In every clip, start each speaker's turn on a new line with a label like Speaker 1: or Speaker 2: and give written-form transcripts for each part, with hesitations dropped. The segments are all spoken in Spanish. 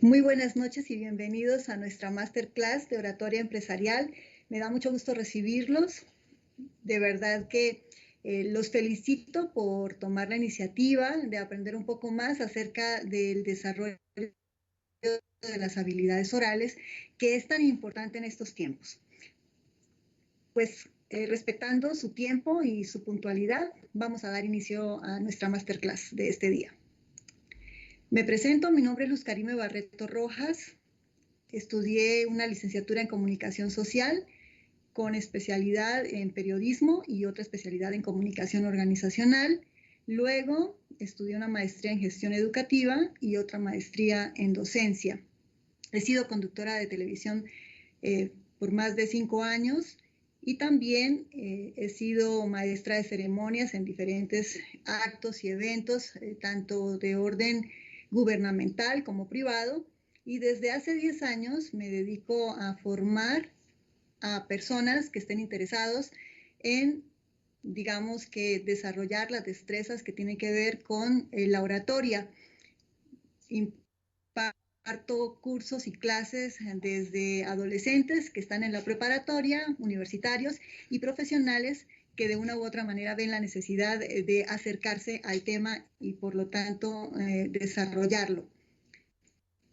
Speaker 1: Muy buenas noches y bienvenidos a nuestra masterclass de oratoria empresarial. Me da mucho gusto recibirlos. De verdad que los felicito por tomar la iniciativa de aprender un poco más acerca del desarrollo de las habilidades orales, que es tan importante en estos tiempos. Pues respetando su tiempo y su puntualidad, vamos a dar inicio a nuestra masterclass de este día. Me presento, mi nombre es Luz Karime Barreto Rojas. Estudié una licenciatura en comunicación social con especialidad en periodismo y otra especialidad en comunicación organizacional. Luego estudié una maestría en gestión educativa y otra maestría en docencia. He sido conductora de televisión por más de 5 años y también he sido maestra de ceremonias en diferentes actos y eventos, tanto de orden gubernamental como privado. Y desde hace 10 años me dedico a formar a personas que estén interesados en, digamos que, desarrollar las destrezas que tienen que ver con la oratoria. Imparto cursos y clases desde adolescentes que están en la preparatoria, universitarios y profesionales que de una u otra manera ven la necesidad de acercarse al tema y por lo tanto desarrollarlo.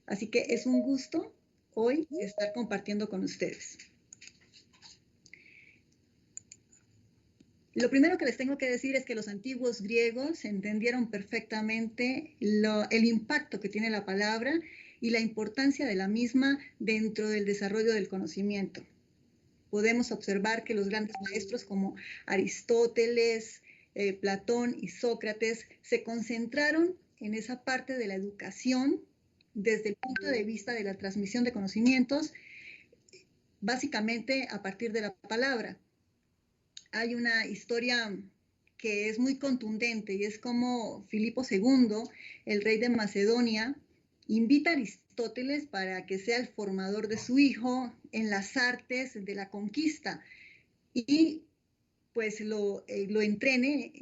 Speaker 1: Así que es un gusto hoy estar compartiendo con ustedes. Lo primero que les tengo que decir es que los antiguos griegos entendieron perfectamente el impacto que tiene la palabra y la importancia de la misma dentro del desarrollo del conocimiento. Podemos observar que los grandes maestros como Aristóteles, Platón y Sócrates se concentraron en esa parte de la educación desde el punto de vista de la transmisión de conocimientos, básicamente a partir de la palabra. Hay una historia que es muy contundente y es como Filipo II, el rey de Macedonia, invita a Aristóteles para que sea el formador de su hijo en las artes de la conquista y pues lo entrene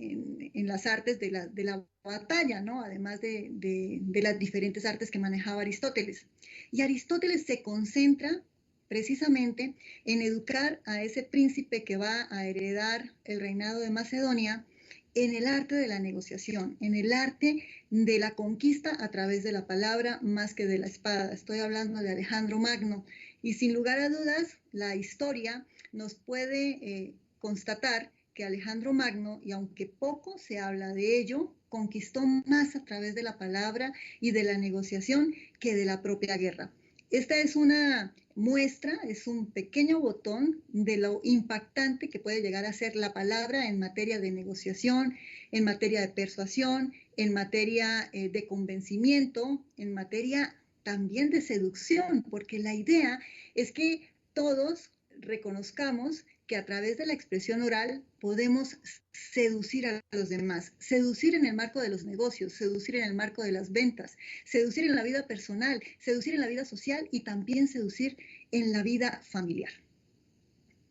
Speaker 1: en las artes de la batalla, ¿no? Además de las diferentes artes que manejaba Aristóteles. Y Aristóteles se concentra precisamente en educar a ese príncipe que va a heredar el reinado de Macedonia en el arte de la negociación, en el arte de la conquista a través de la palabra más que de la espada. Estoy hablando de Alejandro Magno y sin lugar a dudas la historia nos puede constatar que Alejandro Magno, y aunque poco se habla de ello, conquistó más a través de la palabra y de la negociación que de la propia guerra. Esta es una muestra, es un pequeño botón de lo impactante que puede llegar a ser la palabra en materia de negociación, en materia de persuasión, en materia de convencimiento, en materia también de seducción, porque la idea es que todos reconozcamos que a través de la expresión oral podemos seducir a los demás, seducir en el marco de los negocios, seducir en el marco de las ventas, seducir en la vida personal, seducir en la vida social y también seducir en la vida familiar.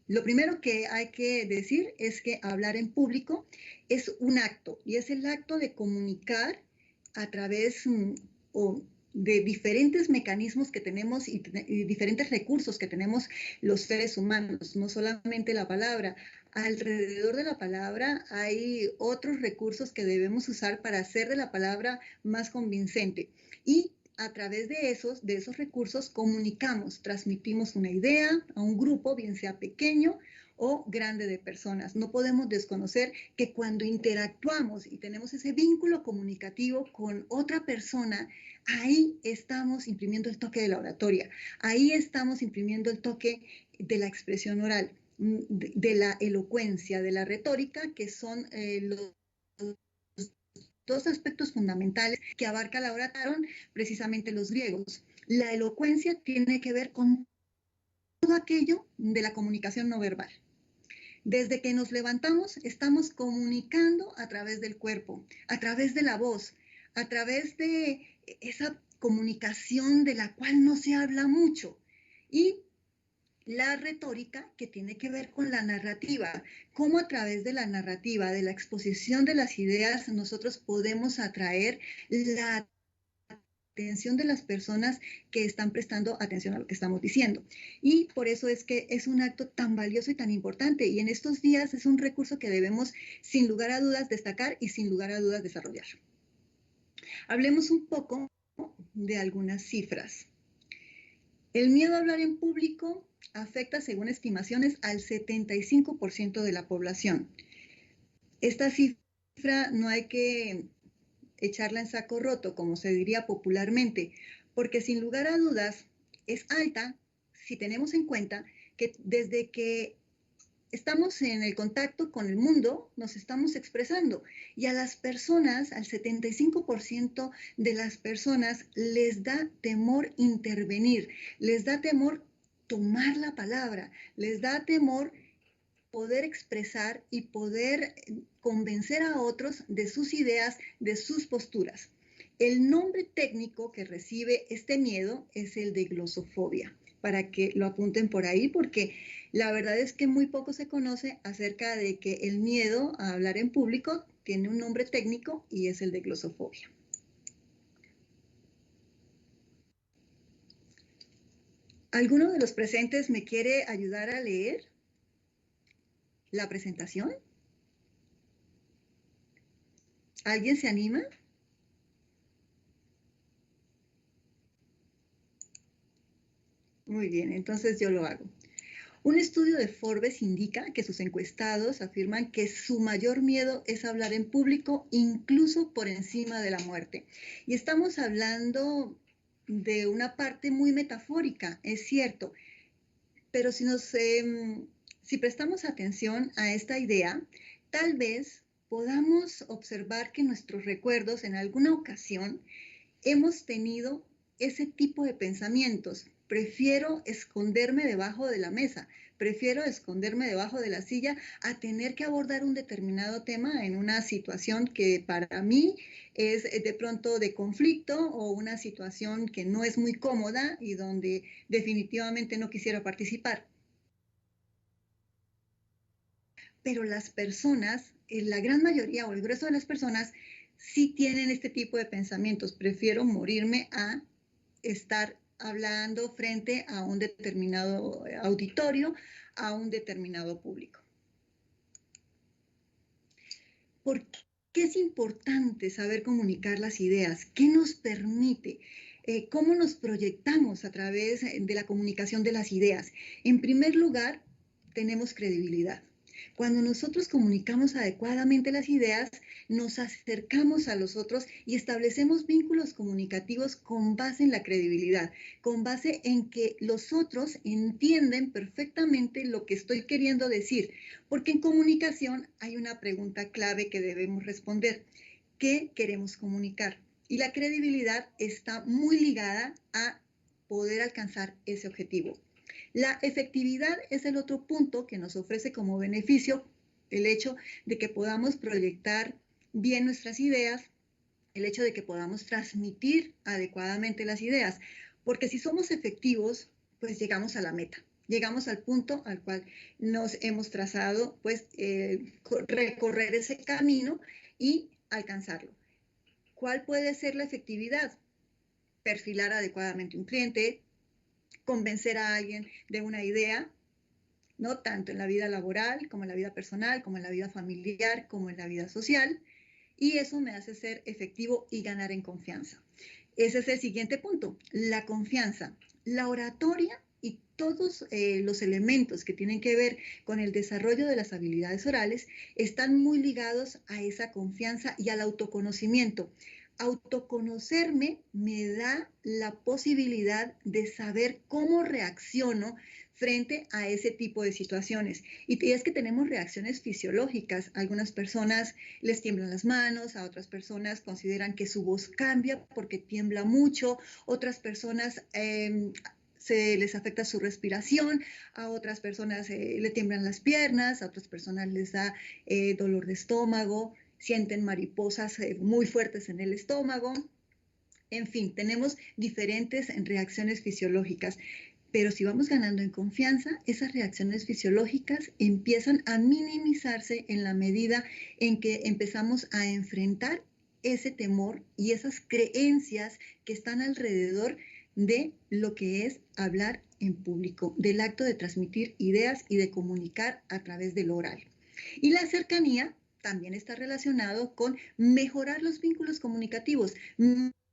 Speaker 1: Lo primero que hay que decir es que hablar en público es un acto y es el acto de comunicar a través de diferentes mecanismos que tenemos y diferentes recursos que tenemos los seres humanos, no solamente la palabra. Alrededor de la palabra hay otros recursos que debemos usar para hacer de la palabra más convincente y a través de esos recursos comunicamos, transmitimos una idea a un grupo, bien sea pequeño o grande de personas. No podemos desconocer que cuando interactuamos y tenemos ese vínculo comunicativo con otra persona, ahí estamos imprimiendo el toque de la oratoria, ahí estamos imprimiendo el toque de la expresión oral, de la elocuencia, de la retórica, que son los dos aspectos fundamentales que abarca la oratoria precisamente los griegos. La elocuencia tiene que ver con todo aquello de la comunicación no verbal. Desde que nos levantamos, estamos comunicando a través del cuerpo, a través de la voz, a través de esa comunicación de la cual no se habla mucho. Y la retórica, que tiene que ver con la narrativa, cómo a través de la narrativa, de la exposición de las ideas, nosotros podemos atraer la atención de las personas que están prestando atención a lo que estamos diciendo. Y por eso es que es un acto tan valioso y tan importante. Y en estos días es un recurso que debemos, sin lugar a dudas, destacar y sin lugar a dudas desarrollar. Hablemos un poco de algunas cifras. El miedo a hablar en público afecta, según estimaciones, al 75% de la población. Esta cifra no hay que echarla en saco roto, como se diría popularmente, porque sin lugar a dudas es alta si tenemos en cuenta que desde que estamos en el contacto con el mundo, nos estamos expresando. Y a las personas, al 75% de las personas, les da temor intervenir, les da temor tomar la palabra, les da temor poder expresar y poder convencer a otros de sus ideas, de sus posturas. El nombre técnico que recibe este miedo es el de glosofobia, para que lo apunten por ahí, porque la verdad es que muy poco se conoce acerca de que el miedo a hablar en público tiene un nombre técnico y es el de glosofobia. ¿Alguno de los presentes me quiere ayudar a leer la presentación? ¿Alguien se anima? Muy bien, entonces yo lo hago. Un estudio de Forbes indica que sus encuestados afirman que su mayor miedo es hablar en público, incluso por encima de la muerte. Y estamos hablando de una parte muy metafórica, es cierto, pero si prestamos atención a esta idea, tal vez podamos observar que nuestros recuerdos en alguna ocasión hemos tenido ese tipo de pensamientos. Prefiero esconderme debajo de la mesa, prefiero esconderme debajo de la silla a tener que abordar un determinado tema en una situación que para mí es de pronto de conflicto o una situación que no es muy cómoda y donde definitivamente no quisiera participar. Pero las personas, la gran mayoría o el grueso de las personas, sí tienen este tipo de pensamientos. Prefiero morirme a estar hablando frente a un determinado auditorio, a un determinado público. ¿Por qué es importante saber comunicar las ideas? ¿Qué nos permite? ¿Cómo nos proyectamos a través de la comunicación de las ideas? En primer lugar, tenemos credibilidad. Cuando nosotros comunicamos adecuadamente las ideas, nos acercamos a los otros y establecemos vínculos comunicativos con base en la credibilidad, con base en que los otros entienden perfectamente lo que estoy queriendo decir, porque en comunicación hay una pregunta clave que debemos responder. ¿Qué queremos comunicar? Y la credibilidad está muy ligada a poder alcanzar ese objetivo. La efectividad es el otro punto que nos ofrece como beneficio el hecho de que podamos proyectar bien nuestras ideas, el hecho de que podamos transmitir adecuadamente las ideas, porque si somos efectivos, pues llegamos a la meta, llegamos al punto al cual nos hemos trazado, pues recorrer ese camino y alcanzarlo. ¿Cuál puede ser la efectividad? Perfilar adecuadamente un cliente, convencer a alguien de una idea, ¿no? Tanto en la vida laboral, como en la vida personal, como en la vida familiar, como en la vida social. Y eso me hace ser efectivo y ganar en confianza. Ese es el siguiente punto, la confianza. La oratoria y todos los elementos que tienen que ver con el desarrollo de las habilidades orales están muy ligados a esa confianza y al autoconocimiento. Autoconocerme me da la posibilidad de saber cómo reacciono frente a ese tipo de situaciones. Y es que tenemos reacciones fisiológicas. A algunas personas les tiemblan las manos, a otras personas consideran que su voz cambia porque tiembla mucho, otras personas se les afecta su respiración, a otras personas le tiemblan las piernas, a otras personas les da dolor de estómago, sienten mariposas muy fuertes en el estómago. En fin, tenemos diferentes reacciones fisiológicas. Pero si vamos ganando en confianza, esas reacciones fisiológicas empiezan a minimizarse en la medida en que empezamos a enfrentar ese temor y esas creencias que están alrededor de lo que es hablar en público, del acto de transmitir ideas y de comunicar a través del oral. Y la cercanía también está relacionado con mejorar los vínculos comunicativos,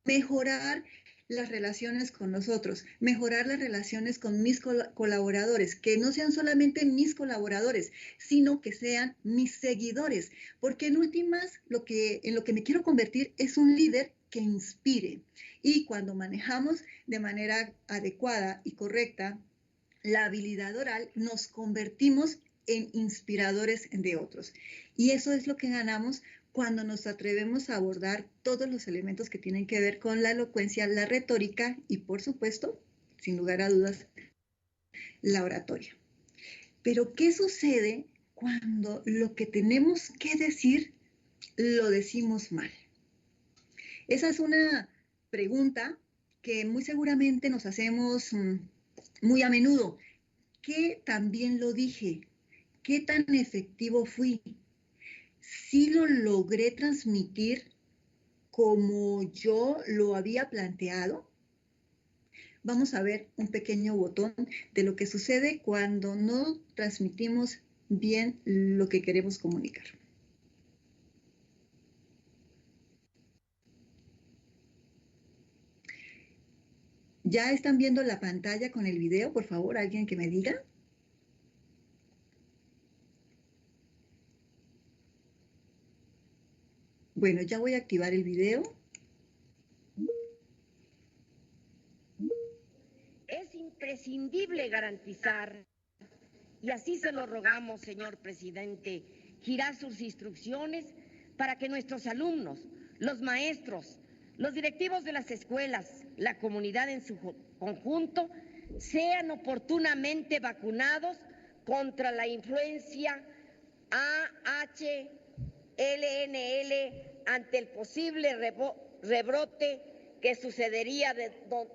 Speaker 1: mejorar las relaciones con nosotros, mejorar las relaciones con mis colaboradores, que no sean solamente mis colaboradores, sino que sean mis seguidores, porque en últimas en lo que me quiero convertir es un líder que inspire. Y cuando manejamos de manera adecuada y correcta la habilidad oral, nos convertimos en inspiradores de otros. Y eso es lo que ganamos cuando nos atrevemos a abordar todos los elementos que tienen que ver con la elocuencia, la retórica y, por supuesto, sin lugar a dudas, la oratoria. Pero, ¿qué sucede cuando lo que tenemos que decir lo decimos mal? Esa es una pregunta que muy seguramente nos hacemos muy a menudo. ¿Qué tan bien lo dije? ¿Qué tan efectivo fui? ¿Sí lo logré transmitir como yo lo había planteado? Vamos a ver un pequeño botón de lo que sucede cuando no transmitimos bien lo que queremos comunicar. ¿Ya están viendo la pantalla con el video? Por favor, alguien que me diga. Bueno, ya voy a activar el video.
Speaker 2: Es imprescindible garantizar, y así se lo rogamos, señor presidente, girar sus instrucciones para que nuestros alumnos, los maestros, los directivos de las escuelas, la comunidad en su conjunto, sean oportunamente vacunados contra la influencia AHLNL ante el posible rebrote que sucedería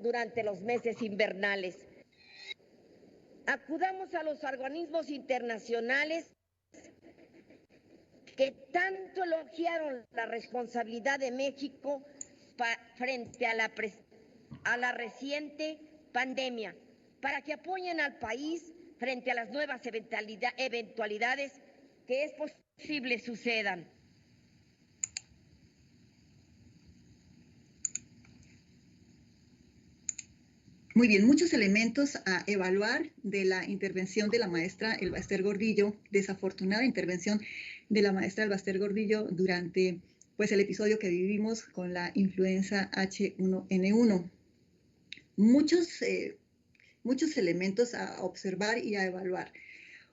Speaker 2: durante los meses invernales. Acudamos a los organismos internacionales que tanto elogiaron la responsabilidad de México frente a la reciente pandemia, para que apoyen al país frente a las nuevas eventualidades que es posible sucedan.
Speaker 1: Muy bien, muchos elementos a evaluar de la intervención de la maestra Elbaster Gordillo, desafortunada intervención de la maestra Elbaster Gordillo durante pues, el episodio que vivimos con la influenza H1N1. Muchos elementos a observar y a evaluar.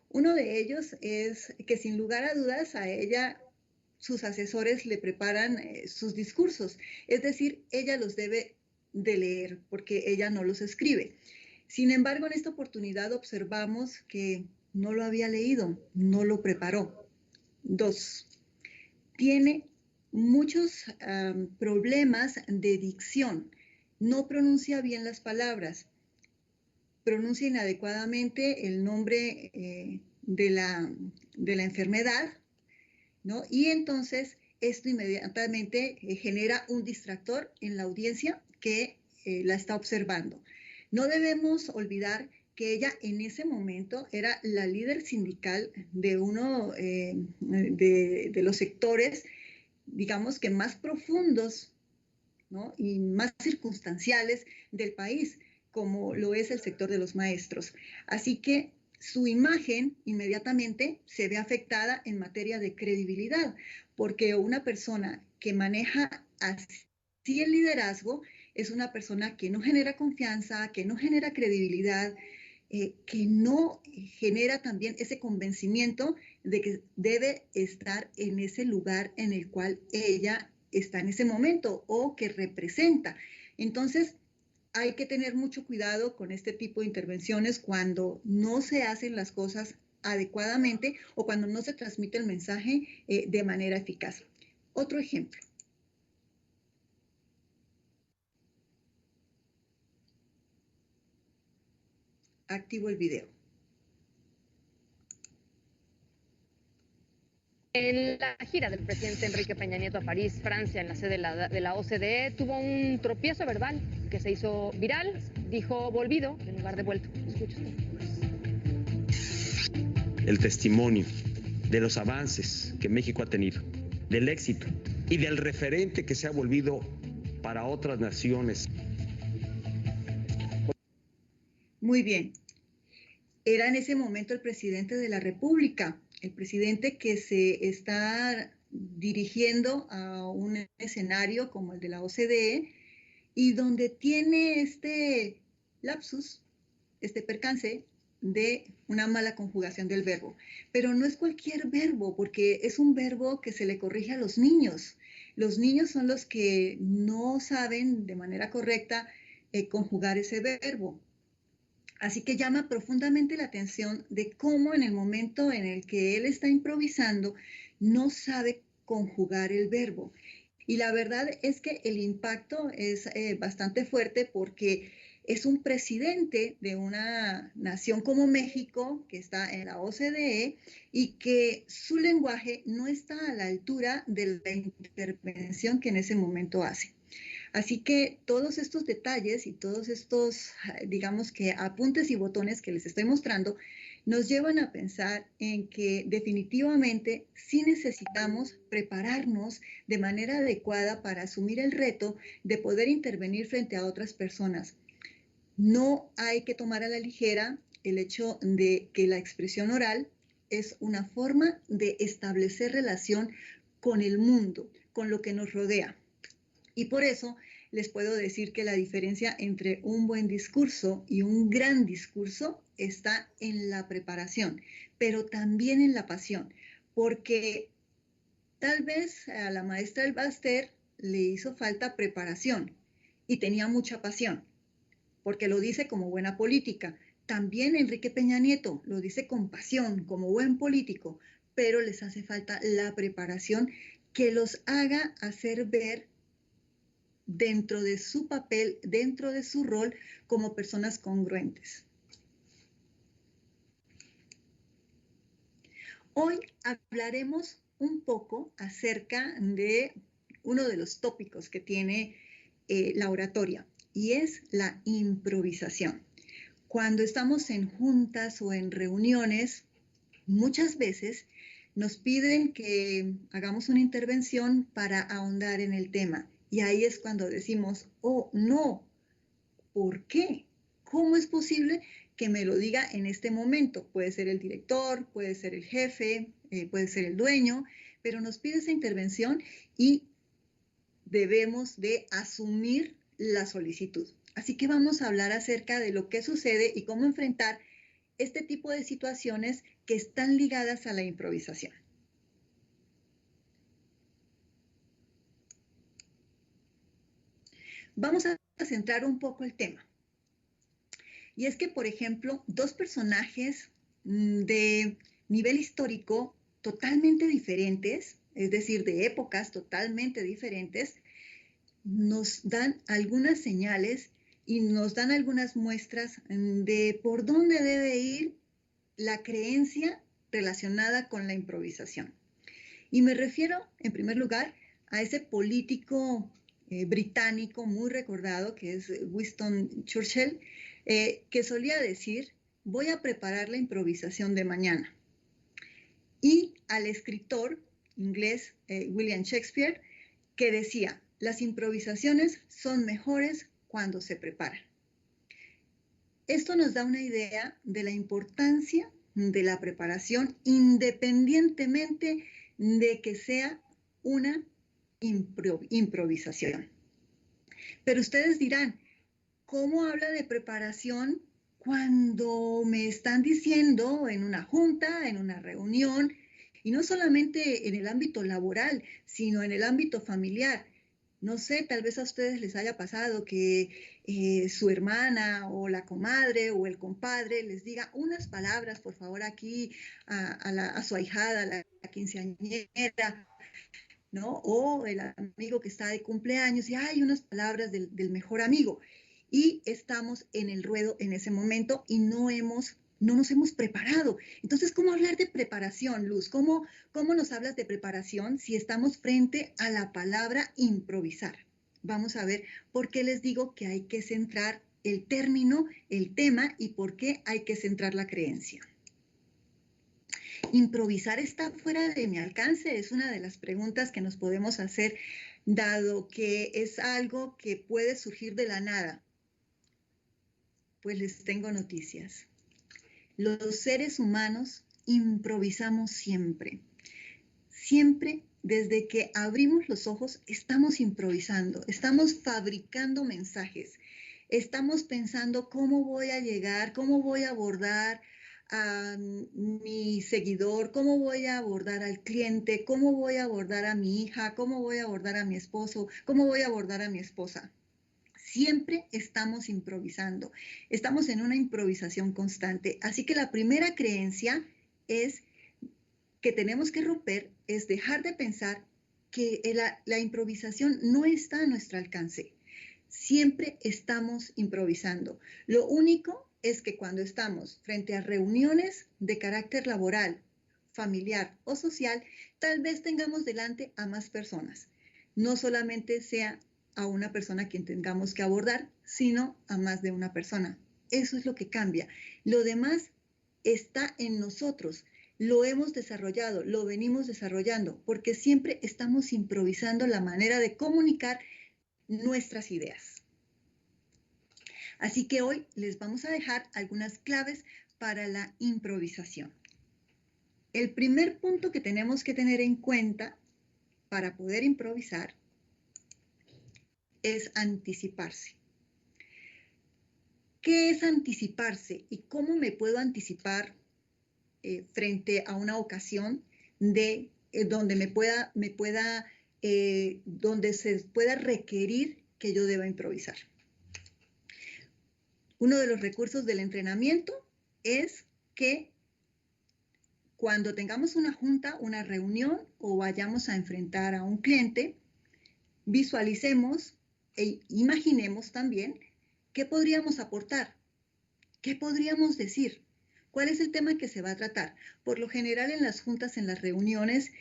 Speaker 1: Uno de ellos es que sin lugar a dudas a ella sus asesores le preparan sus discursos, es decir, ella los debe de leer porque ella no los escribe. Sin embargo, en esta oportunidad observamos que no lo había leído, no lo preparó. 2, tiene muchos problemas de dicción, no pronuncia bien las palabras, pronuncia inadecuadamente el nombre de la enfermedad, ¿no? Y entonces esto inmediatamente genera un distractor en la audiencia que la está observando. No debemos olvidar que ella en ese momento era la líder sindical de uno de los sectores, digamos que más profundos, ¿no? Y más circunstanciales del país, como lo es el sector de los maestros. Así que su imagen inmediatamente se ve afectada en materia de credibilidad, porque una persona que maneja así el liderazgo es una persona que no genera confianza, que no genera credibilidad, que no genera también ese convencimiento de que debe estar en ese lugar en el cual ella está en ese momento o que representa. Entonces, hay que tener mucho cuidado con este tipo de intervenciones cuando no se hacen las cosas adecuadamente o cuando no se transmite el mensaje de manera eficaz. Otro ejemplo. Activo el video.
Speaker 3: En la gira del presidente Enrique Peña Nieto a París, Francia, en la sede de la OCDE, tuvo un tropiezo verbal que se hizo viral. Dijo volvido en lugar de vuelto. Escucha usted.
Speaker 4: El testimonio de los avances que México ha tenido, del éxito y del referente que se ha volvido para otras naciones.
Speaker 1: Muy bien. Era en ese momento el presidente de la República, el presidente que se está dirigiendo a un escenario como el de la OCDE y donde tiene este lapsus, este percance de una mala conjugación del verbo. Pero no es cualquier verbo, porque es un verbo que se le corrige a los niños. Los niños son los que no saben de manera correcta conjugar ese verbo. Así que llama profundamente la atención de cómo en el momento en el que él está improvisando no sabe conjugar el verbo. Y la verdad es que el impacto es bastante fuerte porque es un presidente de una nación como México, que está en la OCDE, y que su lenguaje no está a la altura de la intervención que en ese momento hace. Así que todos estos detalles y todos estos, digamos que apuntes y botones que les estoy mostrando, nos llevan a pensar en que definitivamente sí necesitamos prepararnos de manera adecuada para asumir el reto de poder intervenir frente a otras personas. No hay que tomar a la ligera el hecho de que la expresión oral es una forma de establecer relación con el mundo, con lo que nos rodea. Y por eso les puedo decir que la diferencia entre un buen discurso y un gran discurso está en la preparación, pero también en la pasión, porque tal vez a la maestra Albaster le hizo falta preparación y tenía mucha pasión, porque lo dice como buena política. También Enrique Peña Nieto lo dice con pasión, como buen político, pero les hace falta la preparación que los haga hacer ver dentro de su papel, dentro de su rol como personas congruentes. Hoy hablaremos un poco acerca de uno de los tópicos que tiene la oratoria, y es la improvisación. Cuando estamos en juntas o en reuniones, muchas veces nos piden que hagamos una intervención para ahondar en el tema. Y ahí es cuando decimos, oh, no, ¿por qué? ¿Cómo es posible que me lo diga en este momento? Puede ser el director, puede ser el jefe, puede ser el dueño, pero nos pide esa intervención y debemos de asumir la solicitud. Así que vamos a hablar acerca de lo que sucede y cómo enfrentar este tipo de situaciones que están ligadas a la improvisación. Vamos a centrar un poco el tema. Y es que, por ejemplo, dos personajes de nivel histórico totalmente diferentes, es decir, de épocas totalmente diferentes, nos dan algunas señales y nos dan algunas muestras de por dónde debe ir la creencia relacionada con la improvisación. Y me refiero, en primer lugar, a ese político británico muy recordado, que es Winston Churchill, que solía decir, voy a preparar la improvisación de mañana. Y al escritor inglés William Shakespeare, que decía, las improvisaciones son mejores cuando se preparan. Esto nos da una idea de la importancia de la preparación, independientemente de que sea una improvisación. Pero ustedes dirán, ¿cómo habla de preparación cuando me están diciendo en una junta, en una reunión, y no solamente en el ámbito laboral, sino en el ámbito familiar? No sé, tal vez a ustedes les haya pasado que su hermana o la comadre o el compadre les diga unas palabras, por favor, aquí a su ahijada, a la quinceañera, ¿no? O el amigo que está de cumpleaños y hay unas palabras del mejor amigo. Y estamos en el ruedo en ese momento y no hemos no nos hemos preparado. Entonces, ¿cómo hablar de preparación, Luz? ¿Cómo nos hablas de preparación si estamos frente a la palabra improvisar? Vamos a ver por qué les digo que hay que centrar el término, el tema, y por qué hay que centrar la creencia. ¿Improvisar está fuera de mi alcance? Es una de las preguntas que nos podemos hacer, dado que es algo que puede surgir de la nada. Pues les tengo noticias. Los seres humanos improvisamos siempre. Siempre, desde que abrimos los ojos, estamos improvisando, estamos fabricando mensajes, estamos pensando cómo voy a llegar, cómo voy a abordar a mi seguidor, cómo voy a abordar al cliente, cómo voy a abordar a mi hija, cómo voy a abordar a mi esposo, cómo voy a abordar a mi esposa. Siempre estamos improvisando, estamos en una improvisación constante. Así que la primera creencia es que tenemos que romper, es dejar de pensar que la improvisación no está a nuestro alcance. Siempre estamos improvisando. Lo único es que cuando estamos frente a reuniones de carácter laboral, familiar o social, tal vez tengamos delante a más personas. No solamente sea a una persona a quien tengamos que abordar, sino a más de una persona. Eso es lo que cambia. Lo demás está en nosotros. Lo hemos desarrollado, lo venimos desarrollando, porque siempre estamos improvisando la manera de comunicar nuestras ideas. Así que hoy les vamos a dejar algunas claves para la improvisación. El primer punto que tenemos que tener en cuenta para poder improvisar es anticiparse. ¿Qué es anticiparse y cómo me puedo anticipar frente a una ocasión donde donde se pueda requerir que yo deba improvisar? Uno de los recursos del entrenamiento es que cuando tengamos una junta, una reunión o vayamos a enfrentar a un cliente, visualicemos e imaginemos también qué podríamos aportar, qué podríamos decir, cuál es el tema que se va a tratar. Por lo general en las juntas, en las reuniones,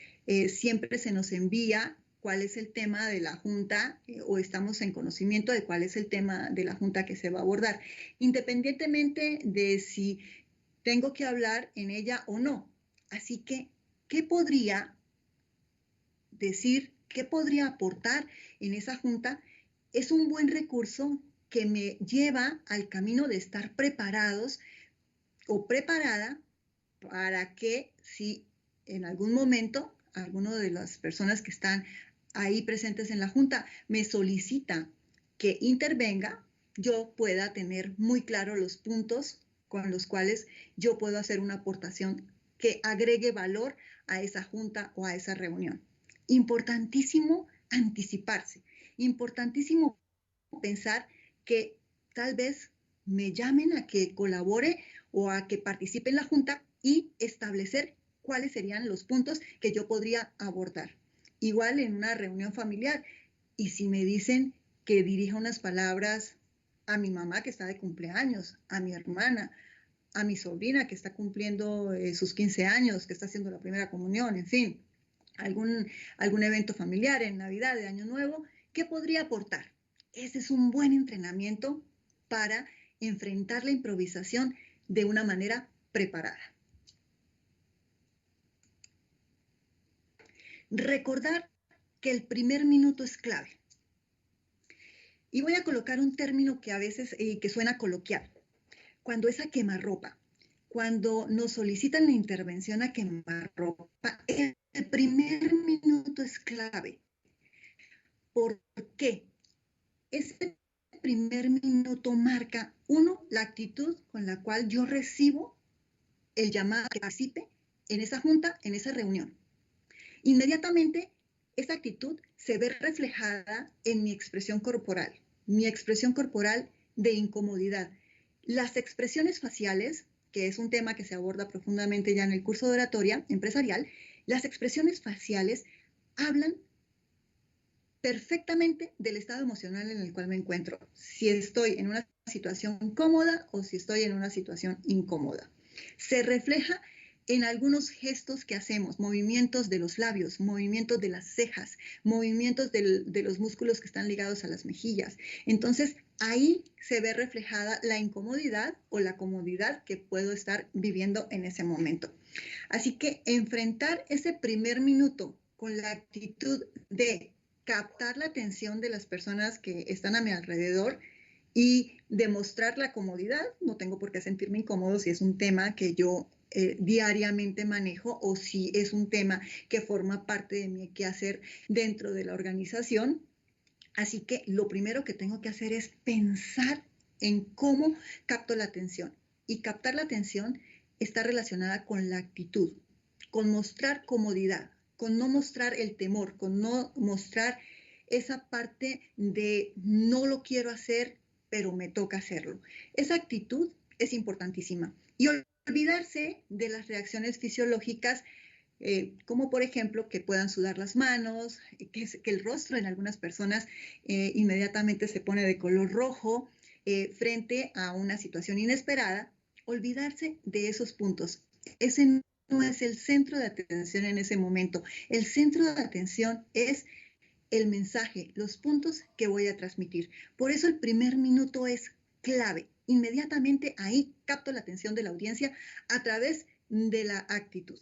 Speaker 1: siempre se nos envía cuál es el tema de la junta o estamos en conocimiento de cuál es el tema de la junta que se va a abordar, independientemente de si tengo que hablar en ella o no. Así que, ¿qué podría decir? ¿Qué podría aportar en esa junta? Es un buen recurso que me lleva al camino de estar preparados o preparada para que si en algún momento alguno de las personas que están ahí presentes en la junta me solicita que intervenga, yo pueda tener muy claro los puntos con los cuales yo puedo hacer una aportación que agregue valor a esa junta o a esa reunión. Importantísimo anticiparse, importantísimo pensar que tal vez me llamen a que colabore o a que participe en la junta y establecer cuáles serían los puntos que yo podría abordar. Igual en una reunión familiar, y si me dicen que dirija unas palabras a mi mamá que está de cumpleaños, a mi hermana, a mi sobrina que está cumpliendo sus 15 años, que está haciendo la primera comunión, en fin, algún evento familiar en Navidad, de Año Nuevo, ¿qué podría aportar? Ese es un buen entrenamiento para enfrentar la improvisación de una manera preparada. Recordar que el primer minuto es clave. Y voy a colocar un término que a veces que suena coloquial. Cuando es a quemarropa, cuando nos solicitan la intervención a quemarropa, el primer minuto es clave. ¿Por qué? Ese primer minuto marca, uno, la actitud con la cual yo recibo el llamado a que participe en esa junta, en esa reunión. Inmediatamente, esa actitud se ve reflejada en mi expresión corporal de incomodidad. Las expresiones faciales, que es un tema que se aborda profundamente ya en el curso de oratoria empresarial, las expresiones faciales hablan perfectamente del estado emocional en el cual me encuentro, si estoy en una situación cómoda o si estoy en una situación incómoda. Se refleja en algunos gestos que hacemos, movimientos de los labios, movimientos de las cejas, movimientos de los músculos que están ligados a las mejillas. Entonces, ahí se ve reflejada la incomodidad o la comodidad que puedo estar viviendo en ese momento. Así que enfrentar ese primer minuto con la actitud de captar la atención de las personas que están a mi alrededor y demostrar la comodidad. No tengo por qué sentirme incómodo si es un tema que yo diariamente manejo o si es un tema que forma parte de mi quehacer dentro de la organización. Así que lo primero que tengo que hacer es pensar en cómo capto la atención. Y captar la atención está relacionada con la actitud, con mostrar comodidad, con no mostrar el temor, con no mostrar esa parte de no lo quiero hacer, pero me toca hacerlo. Esa actitud es importantísima. Y olvidarse de las reacciones fisiológicas, como por ejemplo que puedan sudar las manos, que el rostro en algunas personas inmediatamente se pone de color rojo frente a una situación inesperada. Olvidarse de esos puntos. Ese no es el centro de atención en ese momento. El centro de atención es el mensaje, los puntos que voy a transmitir. Por eso el primer minuto es clave. Inmediatamente ahí capto la atención de la audiencia a través de la actitud.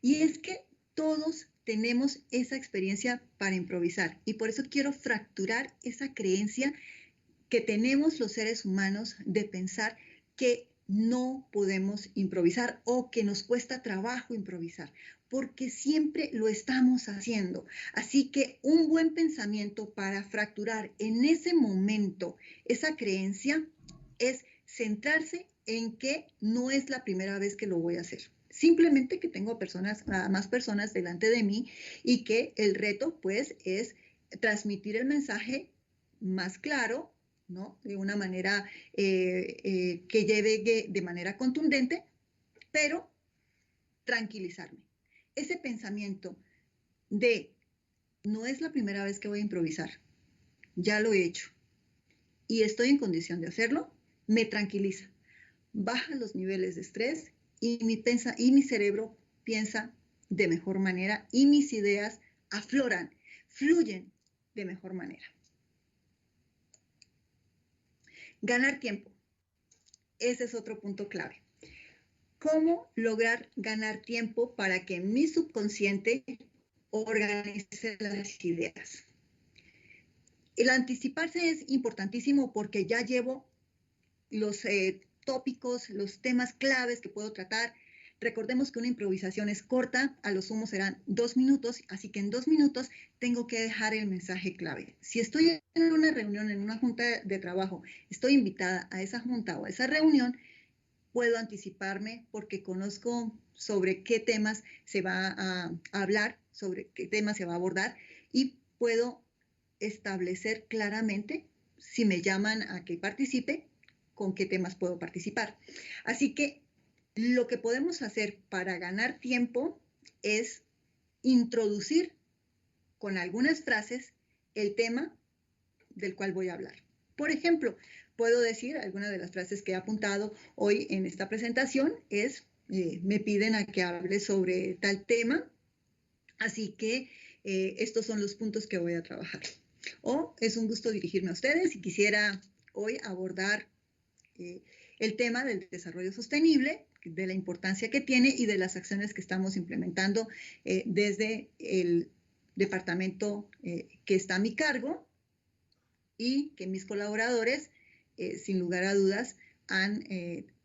Speaker 1: Y es que todos tenemos esa experiencia para improvisar y por eso quiero fracturar esa creencia que tenemos los seres humanos de pensar que no podemos improvisar o que nos cuesta trabajo improvisar, porque siempre lo estamos haciendo. Así que un buen pensamiento para fracturar en ese momento esa creencia es centrarse en que no es la primera vez que lo voy a hacer. Simplemente que tengo más personas delante de mí y que el reto pues es transmitir el mensaje más claro, ¿no? De una manera que lleve de manera contundente, pero tranquilizarme. Ese pensamiento de no es la primera vez que voy a improvisar, ya lo he hecho y estoy en condición de hacerlo, me tranquiliza, baja los niveles de estrés y mi cerebro piensa de mejor manera y mis ideas afloran, fluyen de mejor manera. Ganar tiempo. Ese es otro punto clave. ¿Cómo lograr ganar tiempo para que mi subconsciente organice las ideas? El anticiparse es importantísimo porque ya llevo los tópicos, los temas claves que puedo tratar. Recordemos que una improvisación es corta, a lo sumo serán 2 minutos, así que en 2 minutos tengo que dejar el mensaje clave. Si estoy en una reunión, en una junta de trabajo, estoy invitada a esa junta o a esa reunión, puedo anticiparme porque conozco sobre qué temas se va a hablar, sobre qué temas se va a abordar y puedo establecer claramente, si me llaman a que participe, con qué temas puedo participar. Así que lo que podemos hacer para ganar tiempo es introducir con algunas frases el tema del cual voy a hablar. Por ejemplo, puedo decir, alguna de las frases que he apuntado hoy en esta presentación es, me piden a que hable sobre tal tema, así que estos son los puntos que voy a trabajar. O es un gusto dirigirme a ustedes y quisiera hoy abordar el tema del desarrollo sostenible, de la importancia que tiene y de las acciones que estamos implementando desde el departamento que está a mi cargo y que mis colaboradores, sin lugar a dudas, han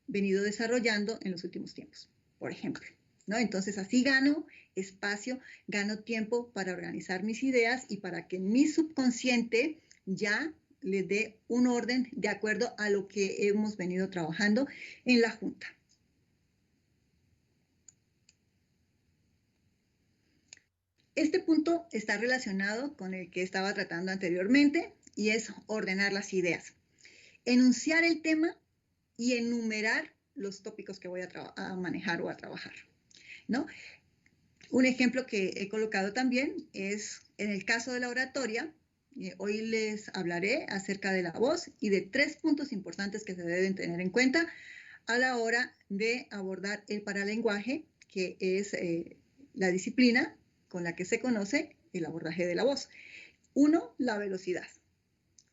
Speaker 1: venido desarrollando en los últimos tiempos, por ejemplo, ¿no? Entonces, así gano espacio, gano tiempo para organizar mis ideas y para que mi subconsciente ya les dé un orden de acuerdo a lo que hemos venido trabajando en la Junta. Este punto está relacionado con el que estaba tratando anteriormente y es ordenar las ideas. Enunciar el tema y enumerar los tópicos que voy a manejar o a trabajar, ¿no? Un ejemplo que he colocado también es en el caso de la oratoria, Hoy les hablaré acerca de la voz y de 3 puntos importantes que se deben tener en cuenta a la hora de abordar el paralenguaje, que es la disciplina con la que se conoce el abordaje de la voz. 1, la velocidad.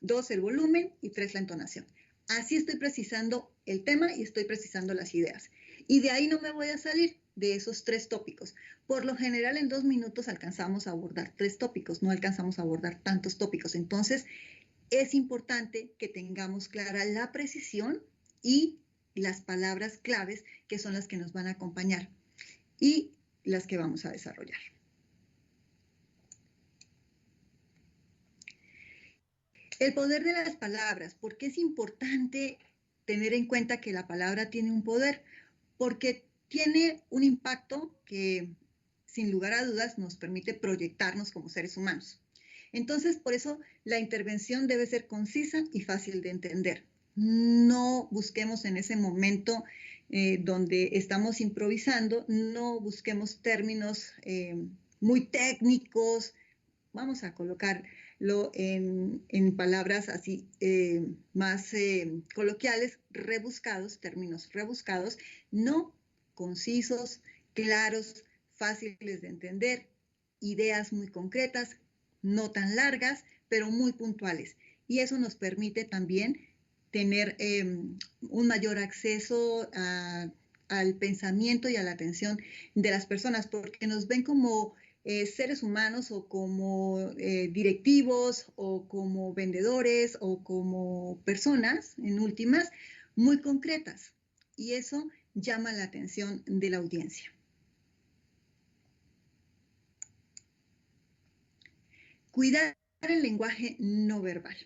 Speaker 1: 2, el volumen. Y 3, la entonación. Así estoy precisando el tema y estoy precisando las ideas. Y de ahí no me voy a salir de esos 3 tópicos. Por lo general, en 2 minutos alcanzamos a abordar 3 tópicos, no alcanzamos a abordar tantos tópicos. Entonces, es importante que tengamos clara la precisión y las palabras claves que son las que nos van a acompañar y las que vamos a desarrollar. El poder de las palabras. ¿Por qué es importante tener en cuenta que la palabra tiene un poder? Porque tiene un impacto que, sin lugar a dudas, nos permite proyectarnos como seres humanos. Entonces, por eso, la intervención debe ser concisa y fácil de entender. No busquemos en ese momento donde estamos improvisando, no busquemos términos muy técnicos. Vamos a colocarlo en palabras así más coloquiales, rebuscados, términos rebuscados, no concisos, claros, fáciles de entender, ideas muy concretas, no tan largas, pero muy puntuales. Y eso nos permite también tener un mayor acceso al pensamiento y a la atención de las personas, porque nos ven como seres humanos o como directivos o como vendedores o como personas, en últimas, muy concretas. Y eso llama la atención de la audiencia. Cuidar el lenguaje no verbal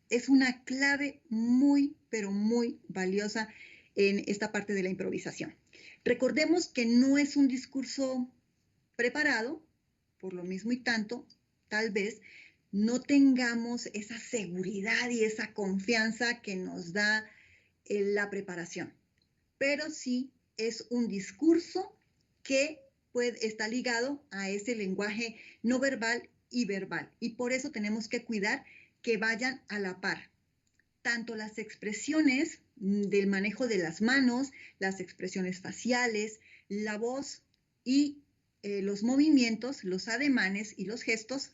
Speaker 1: es una clave muy, pero muy valiosa en esta parte de la improvisación. Recordemos que no es un discurso preparado, por lo mismo y tanto, tal vez no tengamos esa seguridad y esa confianza que nos da la preparación, pero sí es un discurso que está ligado a ese lenguaje no verbal y verbal, y por eso tenemos que cuidar que vayan a la par, tanto las expresiones del manejo de las manos, las expresiones faciales, la voz y los movimientos, los ademanes y los gestos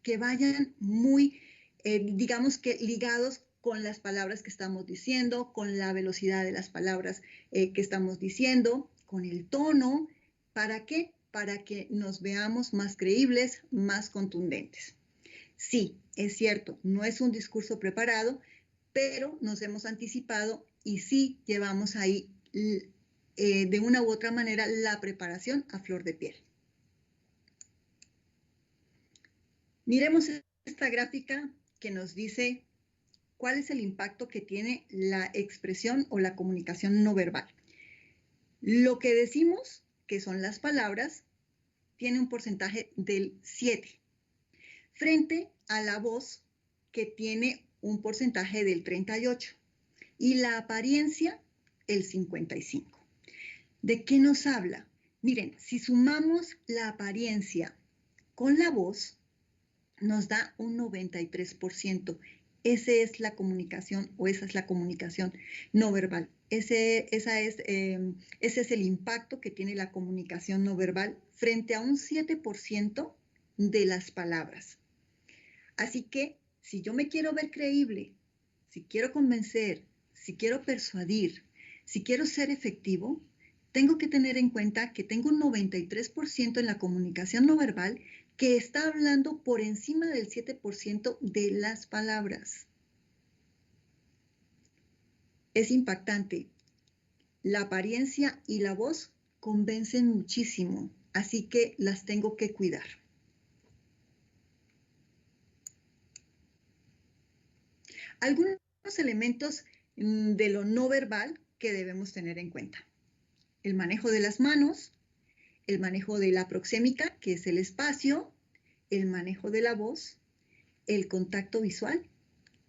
Speaker 1: que vayan muy, digamos que ligados con las palabras que estamos diciendo, con la velocidad de las palabras que estamos diciendo, con el tono. ¿Para qué? Para que nos veamos más creíbles, más contundentes. Sí, es cierto, no es un discurso preparado, pero nos hemos anticipado y sí llevamos ahí de una u otra manera la preparación a flor de piel. Miremos esta gráfica que nos dice cuál es el impacto que tiene la expresión o la comunicación no verbal. Lo que decimos, que son las palabras, tiene un porcentaje del 7, frente a la voz, que tiene un porcentaje del 38, y la apariencia, el 55. ¿De qué nos habla? Miren, si sumamos la apariencia con la voz, nos da un 93%. Esa es la comunicación no verbal. Ese es el impacto que tiene la comunicación no verbal frente a un 7% de las palabras. Así que, si yo me quiero ver creíble, si quiero convencer, si quiero persuadir, si quiero ser efectivo, tengo que tener en cuenta que tengo un 93% en la comunicación no verbal que está hablando por encima del 7% de las palabras. Es impactante. La apariencia y la voz convencen muchísimo, así que las tengo que cuidar. Algunos elementos de lo no verbal que debemos tener en cuenta. El manejo de las manos, el manejo de la proxémica, que es el espacio, el manejo de la voz, el contacto visual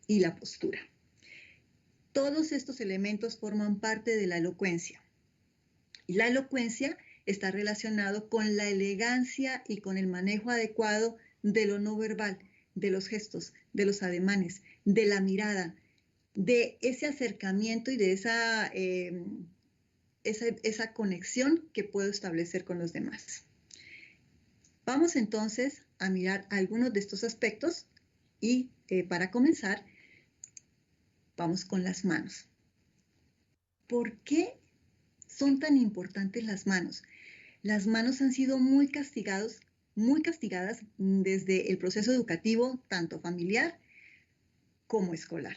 Speaker 1: y la postura. Todos estos elementos forman parte de la elocuencia. Y la elocuencia está relacionado con la elegancia y con el manejo adecuado de lo no verbal. de los gestos, de los ademanes, de la mirada, de ese acercamiento y de esa conexión que puedo establecer con los demás. Vamos entonces a mirar algunos de estos aspectos y para comenzar, vamos con las manos. ¿Por qué son tan importantes las manos? Las manos han sido muy castigadas desde el proceso educativo, tanto familiar como escolar.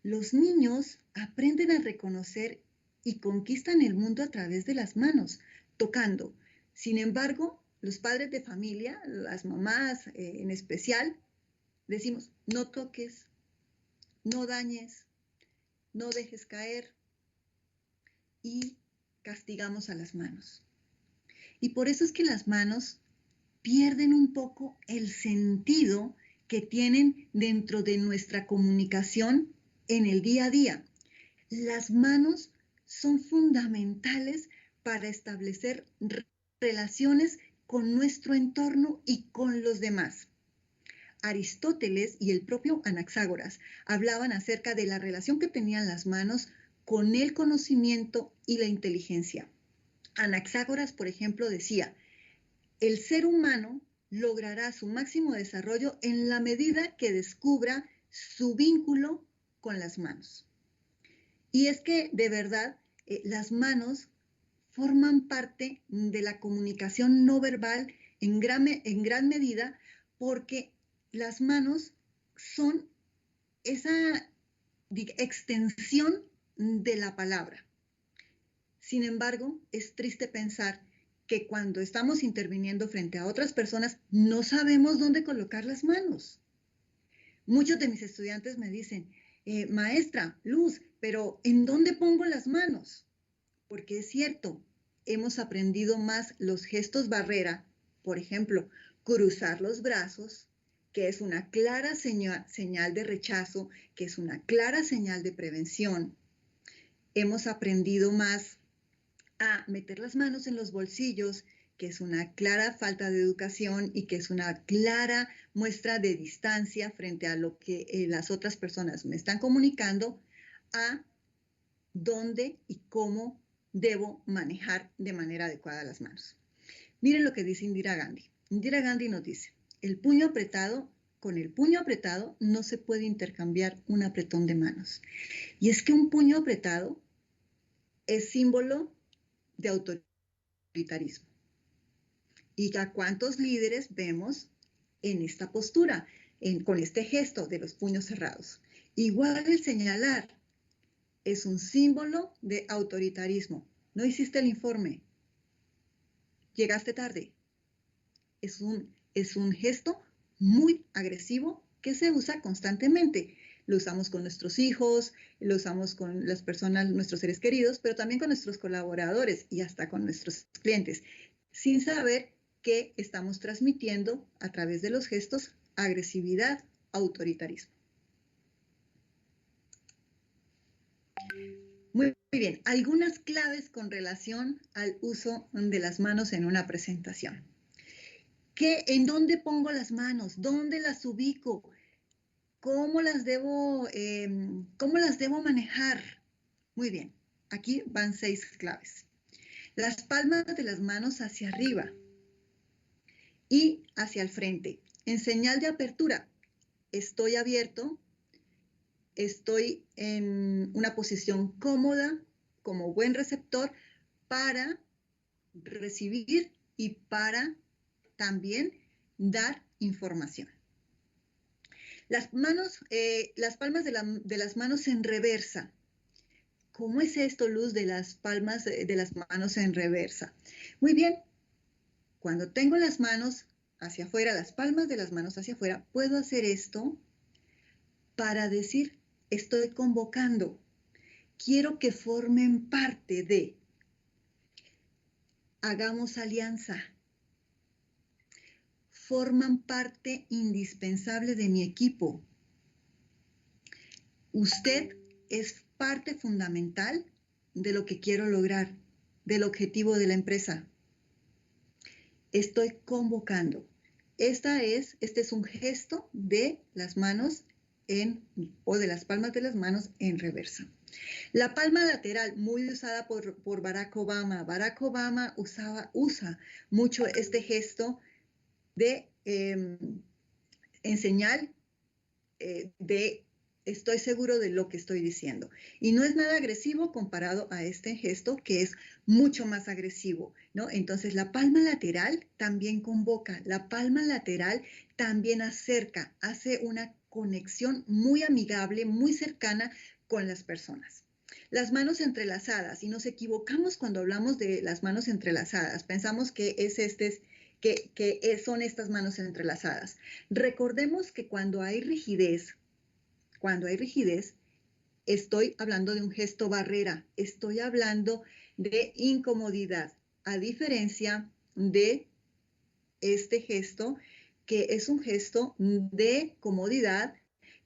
Speaker 1: Los niños aprenden a reconocer y conquistan el mundo a través de las manos, tocando. Sin embargo, los padres de familia, las mamás en especial, decimos, no toques, no dañes, no dejes caer, y castigamos a las manos. Y por eso es que las manos pierden un poco el sentido que tienen dentro de nuestra comunicación en el día a día. Las manos son fundamentales para establecer relaciones con nuestro entorno y con los demás. Aristóteles y el propio Anaxágoras hablaban acerca de la relación que tenían las manos con el conocimiento y la inteligencia. Anaxágoras, por ejemplo, decía, el ser humano logrará su máximo desarrollo en la medida que descubra su vínculo con las manos. Y es que, de verdad, las manos forman parte de la comunicación no verbal en gran medida porque las manos son esa extensión de la palabra. Sin embargo, es triste pensar que cuando estamos interviniendo frente a otras personas, no sabemos dónde colocar las manos. Muchos de mis estudiantes me dicen, maestra, Luz, pero ¿en dónde pongo las manos? Porque es cierto, hemos aprendido más los gestos barrera, por ejemplo, cruzar los brazos, que es una clara señal de rechazo, que es una clara señal de prevención. Hemos aprendido más a meter las manos en los bolsillos, que es una clara falta de educación y que es una clara muestra de distancia frente a lo que las otras personas me están comunicando, a dónde y cómo debo manejar de manera adecuada las manos. Miren lo que dice Indira Gandhi. Indira Gandhi nos dice, con el puño apretado no se puede intercambiar un apretón de manos. Y es que un puño apretado es símbolo de autoritarismo. ¿Y a cuántos líderes vemos en esta postura, con este gesto de los puños cerrados? Igual el señalar es un símbolo de autoritarismo. No hiciste el informe. Llegaste tarde. Es un gesto muy agresivo que se usa constantemente. Lo usamos con nuestros hijos, lo usamos con las personas, nuestros seres queridos, pero también con nuestros colaboradores y hasta con nuestros clientes, sin saber que estamos transmitiendo a través de los gestos agresividad, autoritarismo. Muy bien, algunas claves con relación al uso de las manos en una presentación. ¿En dónde pongo las manos? ¿Dónde las ubico? ¿Cómo las debo manejar? Muy bien, aquí van 6 claves. Las palmas de las manos hacia arriba y hacia el frente. En señal de apertura, estoy abierto, estoy en una posición cómoda, como buen receptor, para recibir y para también dar información. Las palmas de las manos en reversa. ¿Cómo es esto, Luz, de las palmas de las manos en reversa? Muy bien, cuando tengo las manos hacia afuera, las palmas de las manos hacia afuera, puedo hacer esto para decir, estoy convocando, quiero que formen parte de, hagamos alianza, forman parte indispensable de mi equipo. Usted es parte fundamental de lo que quiero lograr, del objetivo de la empresa. Estoy convocando. Este es un gesto de las manos o de las palmas de las manos en reversa. La palma lateral, muy usada por Barack Obama. Barack Obama usa mucho este gesto en señal de estoy seguro de lo que estoy diciendo. Y no es nada agresivo comparado a este gesto que es mucho más agresivo, ¿no? Entonces la palma lateral también convoca, la palma lateral también acerca, hace una conexión muy amigable, muy cercana con las personas. Las manos entrelazadas, y nos equivocamos cuando hablamos de las manos entrelazadas, pensamos que son estas manos entrelazadas. Recordemos que cuando hay rigidez, estoy hablando de un gesto barrera, estoy hablando de incomodidad, a diferencia de este gesto, que es un gesto de comodidad,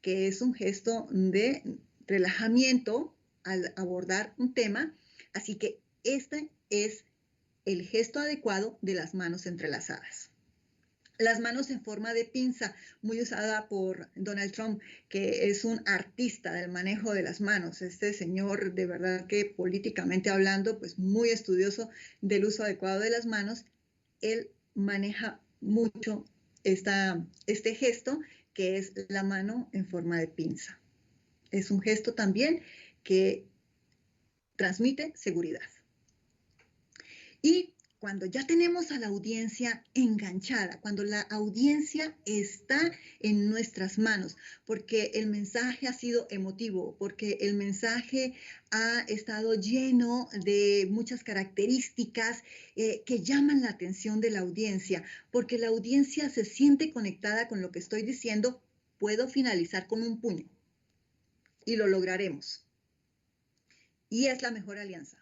Speaker 1: que es un gesto de relajamiento al abordar un tema. Así que este es el gesto adecuado de las manos entrelazadas. Las manos en forma de pinza, muy usada por Donald Trump, que es un artista del manejo de las manos. Este señor, de verdad que políticamente hablando, pues muy estudioso del uso adecuado de las manos, él maneja mucho este gesto, que es la mano en forma de pinza. Es un gesto también que transmite seguridad. Y cuando ya tenemos a la audiencia enganchada, cuando la audiencia está en nuestras manos, porque el mensaje ha sido emotivo, porque el mensaje ha estado lleno de muchas características que llaman la atención de la audiencia, porque la audiencia se siente conectada con lo que estoy diciendo, puedo finalizar con un puño y lo lograremos. Y es la mejor alianza.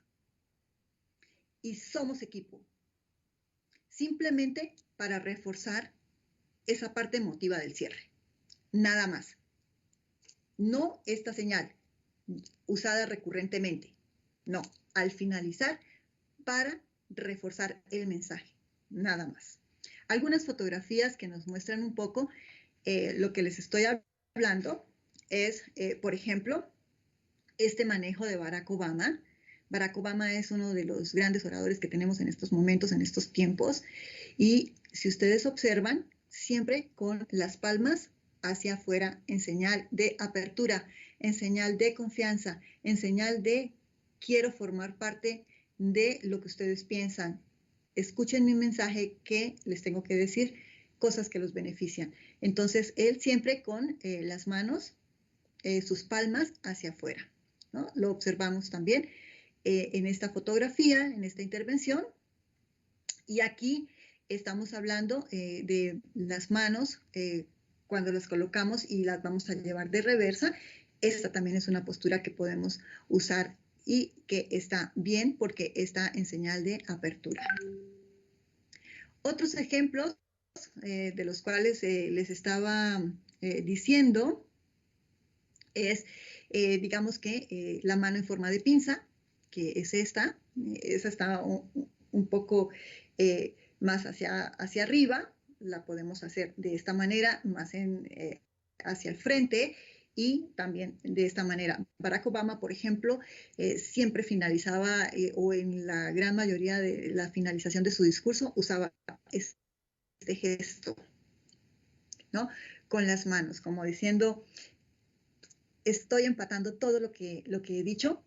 Speaker 1: Y somos equipo, simplemente para reforzar esa parte emotiva del cierre, nada más. No esta señal usada recurrentemente, no, al finalizar para reforzar el mensaje, nada más. Algunas fotografías que nos muestran un poco lo que les estoy hablando es, por ejemplo, este manejo de Barack Obama. Barack Obama es uno de los grandes oradores que tenemos en estos momentos, en estos tiempos. Y si ustedes observan, siempre con las palmas hacia afuera en señal de apertura, en señal de confianza, en señal de quiero formar parte de lo que ustedes piensan. Escuchen mi mensaje que les tengo que decir, cosas que los benefician. Entonces, él siempre con las manos, sus palmas hacia afuera, ¿no? Lo observamos también en esta fotografía, en esta intervención. Y aquí estamos hablando de las manos cuando las colocamos y las vamos a llevar de reversa. Esta también es una postura que podemos usar y que está bien porque está en señal de apertura. Otros ejemplos de los cuales les estaba diciendo es, digamos que la mano en forma de pinza, que es esa está un poco más hacia arriba, la podemos hacer de esta manera, más hacia el frente y también de esta manera. Barack Obama, por ejemplo, siempre finalizaba o en la gran mayoría de la finalización de su discurso usaba este gesto, ¿no? Con las manos, como diciendo, estoy empatando todo lo que he dicho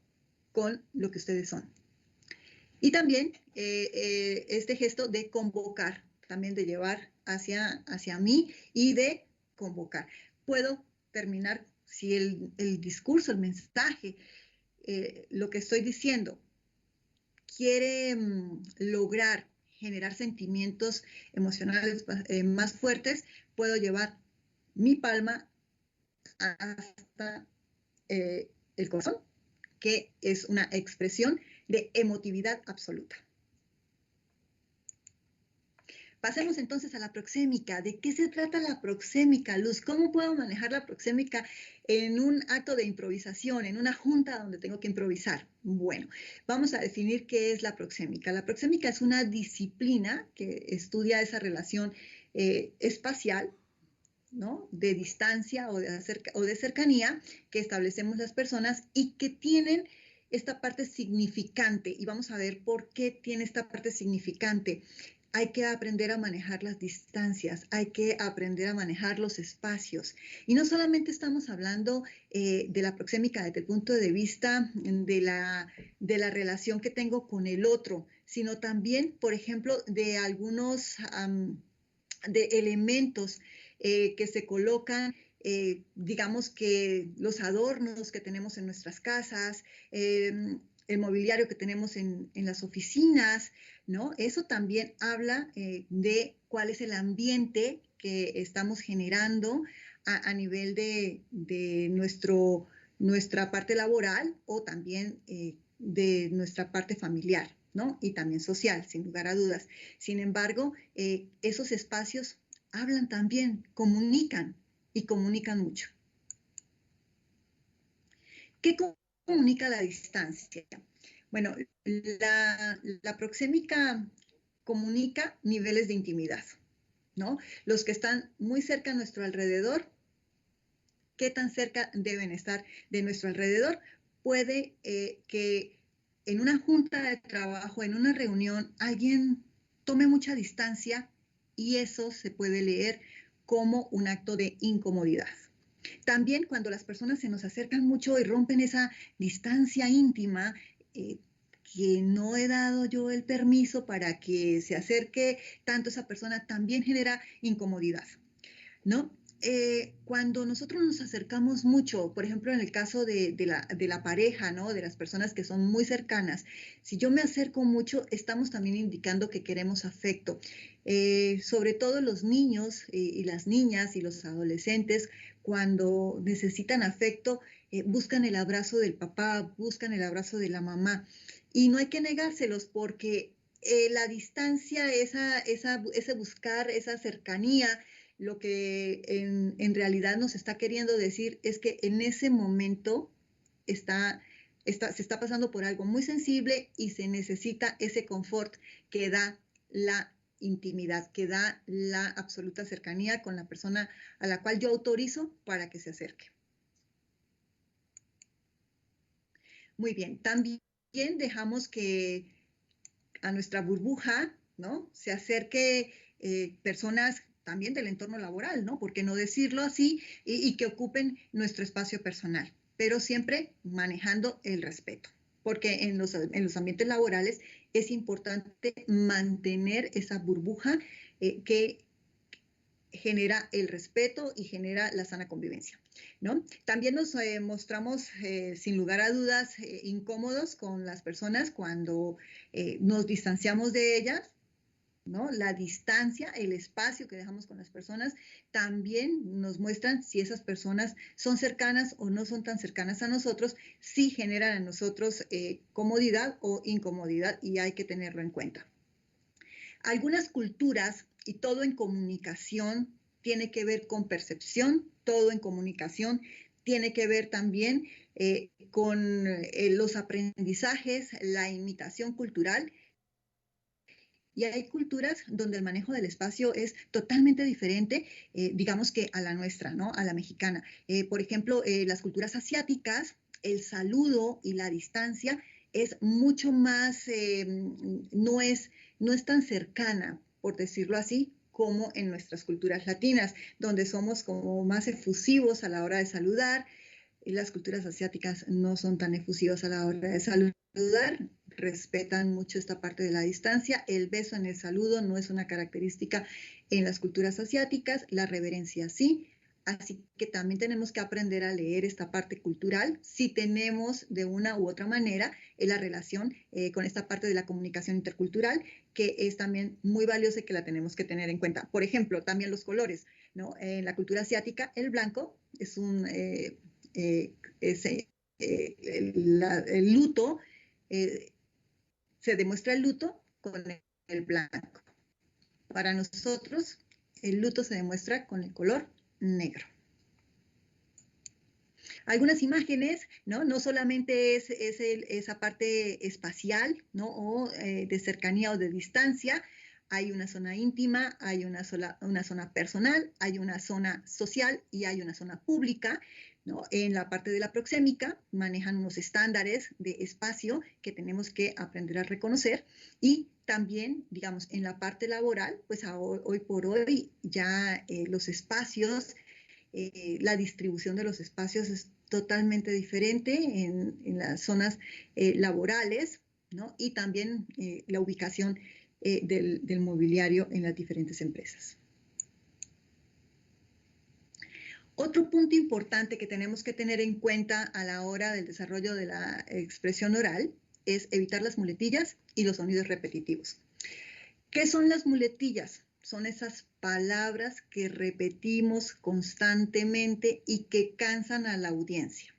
Speaker 1: con lo que ustedes son. Y también este gesto de convocar, también de llevar hacia mí y de convocar. Puedo terminar, si el discurso, el mensaje, lo que estoy diciendo quiere lograr generar sentimientos emocionales más fuertes, puedo llevar mi palma hasta el corazón, que es una expresión de emotividad absoluta. Pasemos entonces a la proxémica. ¿De qué se trata la proxémica, Luz? ¿Cómo puedo manejar la proxémica en un acto de improvisación, en una junta donde tengo que improvisar? Bueno, vamos a definir qué es la proxémica. La proxémica es una disciplina que estudia esa relación espacial, ¿no? De distancia o de cercanía que establecemos las personas y que tienen esta parte significante. Y vamos a ver por qué tiene esta parte significante. Hay que aprender a manejar las distancias, hay que aprender a manejar los espacios. Y no solamente estamos hablando de la proxémica desde el punto de vista de la relación que tengo con el otro, sino también, por ejemplo, de algunos de elementos que se colocan, digamos que los adornos que tenemos en nuestras casas, el mobiliario que tenemos en las oficinas, ¿no? Eso también habla de cuál es el ambiente que estamos generando a nivel de nuestra parte laboral o también de nuestra parte familiar, ¿no? Y también social, sin lugar a dudas. Sin embargo, esos espacios hablan también, comunican y comunican mucho. ¿Qué comunica la distancia? Bueno, la proxémica comunica niveles de intimidad, ¿no? Los que están muy cerca a nuestro alrededor, ¿qué tan cerca deben estar de nuestro alrededor? Puede que en una junta de trabajo, en una reunión, alguien tome mucha distancia y eso se puede leer como un acto de incomodidad. También cuando las personas se nos acercan mucho y rompen esa distancia íntima, que no he dado yo el permiso para que se acerque tanto esa persona, también genera incomodidad, ¿no? Cuando nosotros nos acercamos mucho, por ejemplo, en el caso de la pareja, ¿no? De las personas que son muy cercanas, si yo me acerco mucho, estamos también indicando que queremos afecto. Sobre todo los niños y las niñas y los adolescentes, cuando necesitan afecto, buscan el abrazo del papá, buscan el abrazo de la mamá. Y no hay que negárselos porque la distancia, ese buscar, esa cercanía, lo que en realidad nos está queriendo decir es que en ese momento se está pasando por algo muy sensible y se necesita ese confort que da la intimidad, que da la absoluta cercanía con la persona a la cual yo autorizo para que se acerque. Muy bien, también dejamos que a nuestra burbuja, ¿no? Se acerque personas también del entorno laboral, ¿no? ¿Por qué no decirlo así? Y que ocupen nuestro espacio personal, pero siempre manejando el respeto, porque en los ambientes laborales es importante mantener esa burbuja que genera el respeto y genera la sana convivencia, ¿no? También nos mostramos, sin lugar a dudas, incómodos con las personas cuando nos distanciamos de ellas, ¿no? La distancia, el espacio que dejamos con las personas, también nos muestran si esas personas son cercanas o no son tan cercanas a nosotros, si generan en nosotros comodidad o incomodidad, y hay que tenerlo en cuenta. Algunas culturas, y todo en comunicación tiene que ver con percepción, todo en comunicación tiene que ver también con los aprendizajes, la imitación cultural. Y hay culturas donde el manejo del espacio es totalmente diferente, digamos que a la nuestra, ¿no? A la mexicana. Por ejemplo, las culturas asiáticas, el saludo y la distancia es mucho más, no es tan cercana, por decirlo así, como en nuestras culturas latinas, donde somos como más efusivos a la hora de saludar. Las culturas asiáticas no son tan efusivas a la hora de saludar, respetan mucho esta parte de la distancia. El beso en el saludo no es una característica en las culturas asiáticas, la reverencia sí. Así que también tenemos que aprender a leer esta parte cultural si tenemos de una u otra manera la relación con esta parte de la comunicación intercultural, que es también muy valiosa y que la tenemos que tener en cuenta. Por ejemplo, también los colores, ¿no? En la cultura asiática, el blanco es el luto, se demuestra el luto con el blanco. Para nosotros, el luto se demuestra con el color negro. Algunas imágenes, ¿no? No solamente es esa parte espacial, ¿no? O de cercanía o de distancia. Hay una zona íntima, hay una zona personal, hay una zona social y hay una zona pública, ¿no? En la parte de la proxémica manejan unos estándares de espacio que tenemos que aprender a reconocer, y también, digamos, en la parte laboral, pues hoy por hoy ya los espacios, la distribución de los espacios es totalmente diferente en las zonas laborales, ¿no? Y también la ubicación del mobiliario en las diferentes empresas. Otro punto importante que tenemos que tener en cuenta a la hora del desarrollo de la expresión oral es evitar las muletillas y los sonidos repetitivos. ¿Qué son las muletillas? Son esas palabras que repetimos constantemente y que cansan a la audiencia.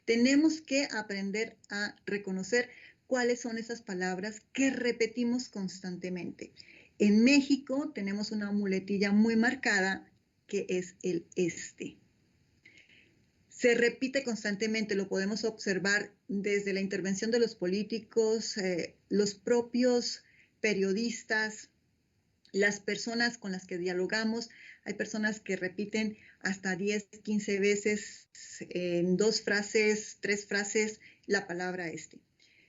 Speaker 1: Tenemos que aprender a reconocer cuáles son esas palabras que repetimos constantemente. En México tenemos una muletilla muy marcada que es el este. Se repite constantemente, lo podemos observar desde la intervención de los políticos, los propios periodistas, las personas con las que dialogamos. Hay personas que repiten hasta 10, 15 veces en 2 frases, 3 frases la palabra este.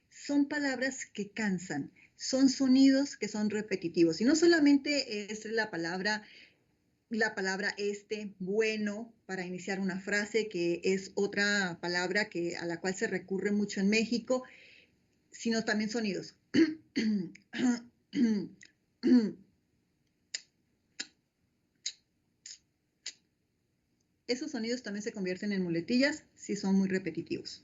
Speaker 1: Son palabras que cansan, son sonidos que son repetitivos. Y no solamente es la palabra este, bueno, para iniciar una frase, que es otra palabra a la cual se recurre mucho en México, sino también sonidos. Esos sonidos también se convierten en muletillas si son muy repetitivos.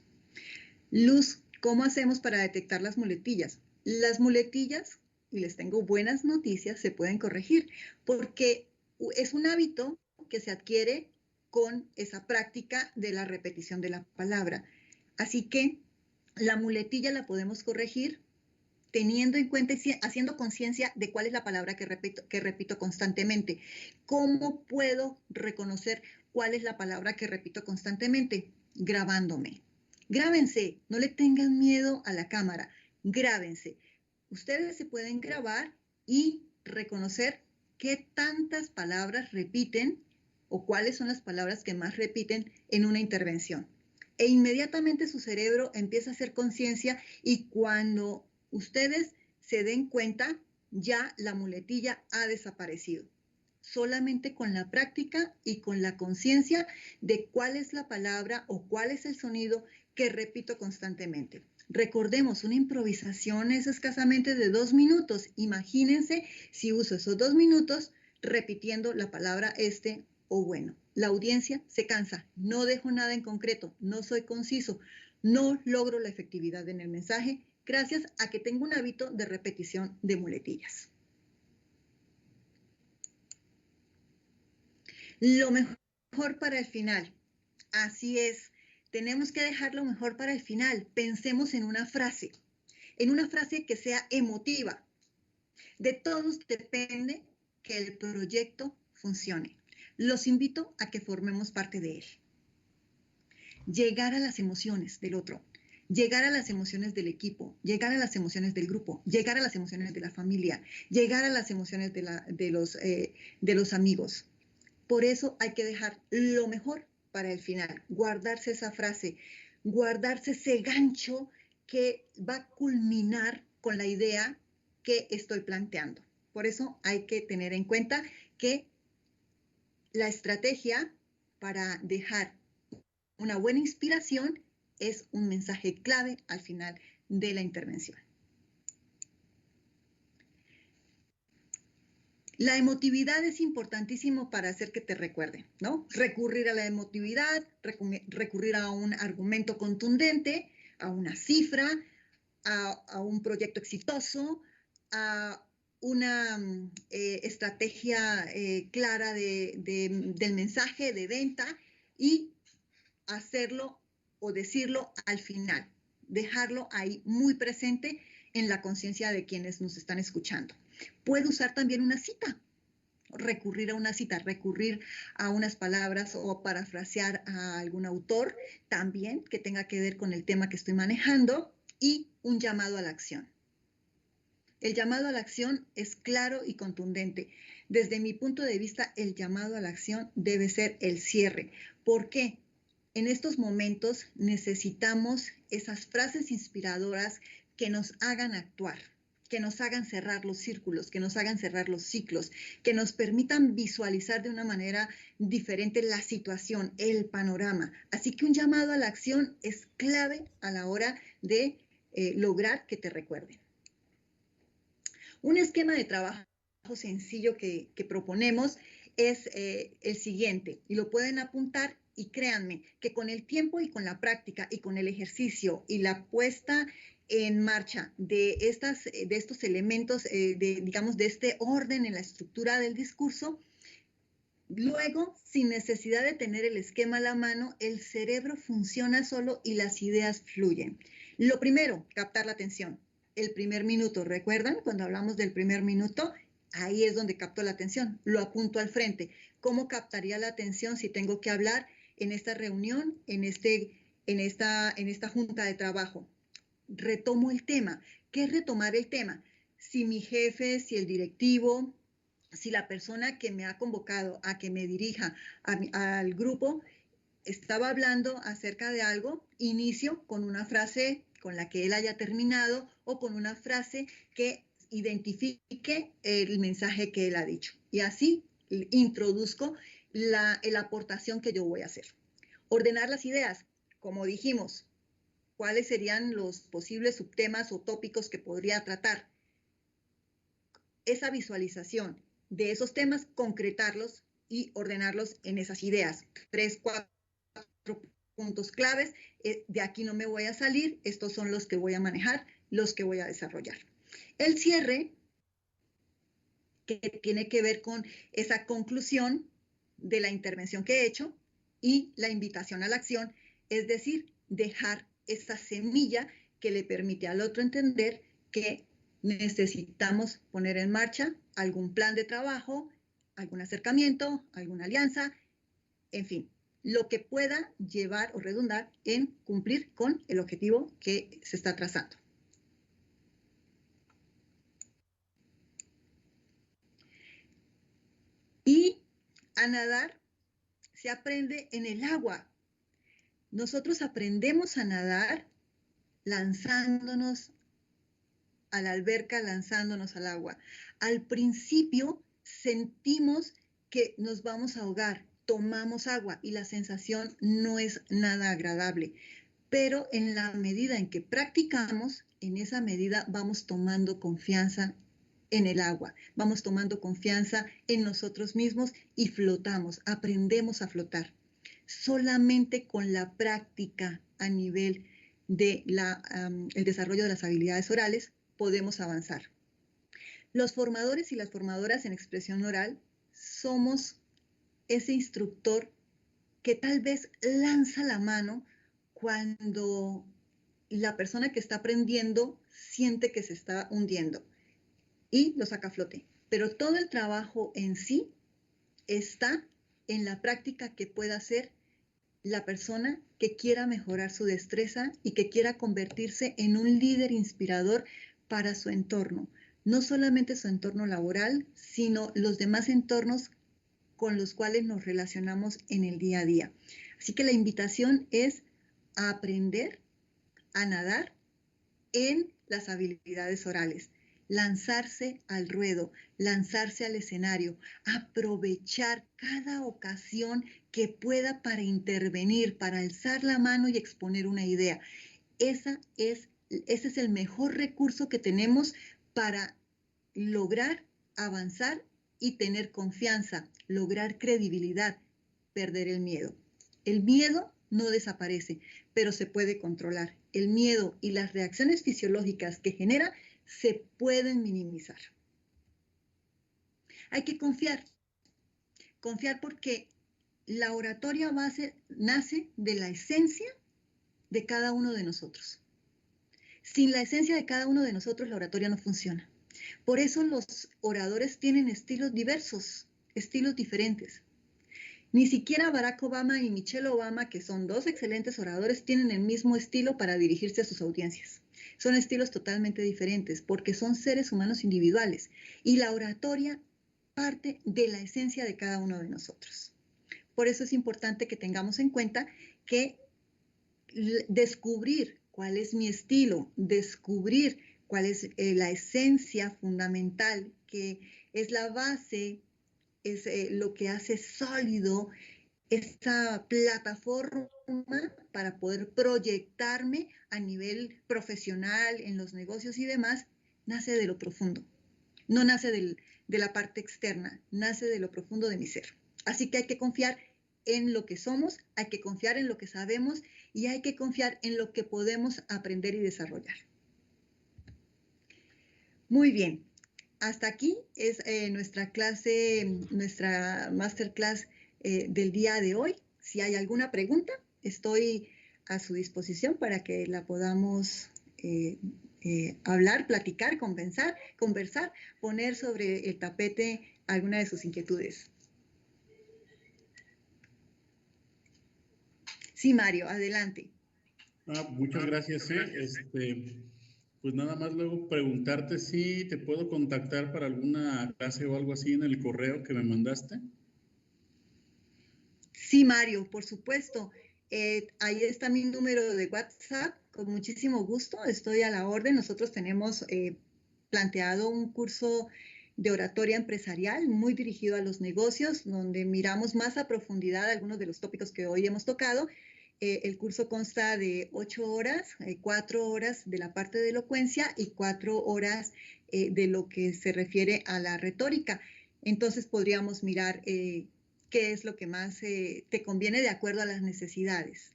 Speaker 1: Luz, ¿cómo hacemos para detectar las muletillas? Las muletillas, y les tengo buenas noticias, se pueden corregir, porque es un hábito que se adquiere con esa práctica de la repetición de la palabra. Así que la muletilla la podemos corregir teniendo en cuenta y haciendo conciencia de cuál es la palabra que repito constantemente. ¿Cómo puedo reconocer cuál es la palabra que repito constantemente? Grabándome. Grábense, no le tengan miedo a la cámara, grábense. Ustedes se pueden grabar y reconocer qué tantas palabras repiten o cuáles son las palabras que más repiten en una intervención. E inmediatamente su cerebro empieza a hacer conciencia, y cuando ustedes se den cuenta, ya la muletilla ha desaparecido. Solamente con la práctica y con la conciencia de cuál es la palabra o cuál es el sonido que repito constantemente. Recordemos, una improvisación es escasamente de 2 minutos. Imagínense si uso esos 2 minutos repitiendo la palabra este o bueno. La audiencia se cansa, no dejo nada en concreto, no soy conciso, no logro la efectividad en el mensaje, gracias a que tengo un hábito de repetición de muletillas. Lo mejor para el final. Así es, tenemos que dejar lo mejor para el final. Pensemos en una frase que sea emotiva. De todos depende que el proyecto funcione. Los invito a que formemos parte de él. Llegar a las emociones del otro, llegar a las emociones del equipo, llegar a las emociones del grupo, llegar a las emociones de la familia, llegar a las emociones de los amigos. Por eso hay que dejar lo mejor para el final, guardarse esa frase, guardarse ese gancho que va a culminar con la idea que estoy planteando. Por eso hay que tener en cuenta que la estrategia para dejar una buena inspiración es un mensaje clave al final de la intervención. La emotividad es importantísimo para hacer que te recuerden, ¿no? Recurrir a la emotividad, recurrir a un argumento contundente, a una cifra, a un proyecto exitoso, a una estrategia clara del mensaje de venta, y hacerlo o decirlo al final, dejarlo ahí muy presente en la conciencia de quienes nos están escuchando. Puede usar también una cita, recurrir a una cita, recurrir a unas palabras o parafrasear a algún autor también que tenga que ver con el tema que estoy manejando, y un llamado a la acción. El llamado a la acción es claro y contundente. Desde mi punto de vista, el llamado a la acción debe ser el cierre. ¿Por qué? En estos momentos necesitamos esas frases inspiradoras que nos hagan actuar, que nos hagan cerrar los círculos, que nos hagan cerrar los ciclos, que nos permitan visualizar de una manera diferente la situación, el panorama. Así que un llamado a la acción es clave a la hora de lograr que te recuerden. Un esquema de trabajo sencillo que proponemos es el siguiente, y lo pueden apuntar, y créanme que con el tiempo y con la práctica y con el ejercicio y la puesta en marcha de estos elementos, digamos, de este orden en la estructura del discurso, luego, sin necesidad de tener el esquema a la mano, el cerebro funciona solo y las ideas fluyen. Lo primero, captar la atención. El primer minuto, ¿recuerdan? Cuando hablamos del primer minuto, ahí es donde capto la atención. Lo apunto al frente. ¿Cómo captaría la atención si tengo que hablar en esta reunión, en esta junta de trabajo? Retomo el tema. ¿Qué es retomar el tema? Si mi jefe, si el directivo, si la persona que me ha convocado a que me dirija al grupo estaba hablando acerca de algo, inicio con una frase con la que él haya terminado o con una frase que identifique el mensaje que él ha dicho. Y así introduzco la aportación que yo voy a hacer. Ordenar las ideas, como dijimos, cuáles serían los posibles subtemas o tópicos que podría tratar. Esa visualización de esos temas, concretarlos y ordenarlos en esas ideas. 3, 4 puntos claves. De aquí no me voy a salir. Estos son los que voy a manejar, los que voy a desarrollar. El cierre, que tiene que ver con esa conclusión de la intervención que he hecho y la invitación a la acción, es decir, dejar esa semilla que le permite al otro entender que necesitamos poner en marcha algún plan de trabajo, algún acercamiento, alguna alianza, en fin, lo que pueda llevar o redundar en cumplir con el objetivo que se está trazando. Y a nadar se aprende en el agua. Nosotros aprendemos a nadar lanzándonos a la alberca, lanzándonos al agua. Al principio sentimos que nos vamos a ahogar, tomamos agua y la sensación no es nada agradable. Pero en la medida en que practicamos, en esa medida vamos tomando confianza en el agua, vamos tomando confianza en nosotros mismos y flotamos, aprendemos a flotar. Solamente con la práctica a nivel de el desarrollo de las habilidades orales podemos avanzar. Los formadores y las formadoras en expresión oral somos ese instructor que tal vez lanza la mano cuando la persona que está aprendiendo siente que se está hundiendo y lo saca a flote. Pero todo el trabajo en sí está en la práctica que pueda hacer la persona que quiera mejorar su destreza y que quiera convertirse en un líder inspirador para su entorno. No solamente su entorno laboral, sino los demás entornos con los cuales nos relacionamos en el día a día. Así que la invitación es a aprender a nadar en las habilidades orales, lanzarse al ruedo, lanzarse al escenario, aprovechar cada ocasión que pueda para intervenir, para alzar la mano y exponer una idea. Ese es el mejor recurso que tenemos para lograr avanzar y tener confianza, lograr credibilidad, perder el miedo. El miedo no desaparece, pero se puede controlar. El miedo y las reacciones fisiológicas que genera se pueden minimizar. Hay que confiar. Confiar porque la oratoria nace de la esencia de cada uno de nosotros. Sin la esencia de cada uno de nosotros, la oratoria no funciona. Por eso los oradores tienen estilos diversos, estilos diferentes. Ni siquiera Barack Obama y Michelle Obama, que son dos excelentes oradores, tienen el mismo estilo para dirigirse a sus audiencias. Son estilos totalmente diferentes porque son seres humanos individuales y la oratoria parte de la esencia de cada uno de nosotros. Por eso es importante que tengamos en cuenta que descubrir cuál es mi estilo, descubrir cuál es la esencia fundamental, que es la base, es lo que hace sólido esa plataforma para poder proyectarme a nivel profesional en los negocios y demás, nace de lo profundo. No nace de la parte externa, nace de lo profundo de mi ser. Así que hay que confiar en lo que somos, hay que confiar en lo que sabemos y hay que confiar en lo que podemos aprender y desarrollar. Muy bien, hasta aquí es nuestra clase, nuestra masterclass del día de hoy. Si hay alguna pregunta, estoy a su disposición para que la podamos hablar, platicar, conversar, poner sobre el tapete alguna de sus inquietudes. Sí, Mario, adelante.
Speaker 5: Muchas gracias. Pues nada más luego preguntarte si te puedo contactar para alguna clase o algo así en el correo que me mandaste.
Speaker 1: Sí, Mario, por supuesto. Ahí está mi número de WhatsApp. Con muchísimo gusto, estoy a la orden. Nosotros tenemos planteado un curso de oratoria empresarial muy dirigido a los negocios, donde miramos más a profundidad algunos de los tópicos que hoy hemos tocado. El curso consta de 8 horas, 4 horas de la parte de elocuencia y 4 horas de lo que se refiere a la retórica. Entonces podríamos mirar qué es lo que más te conviene de acuerdo a las necesidades.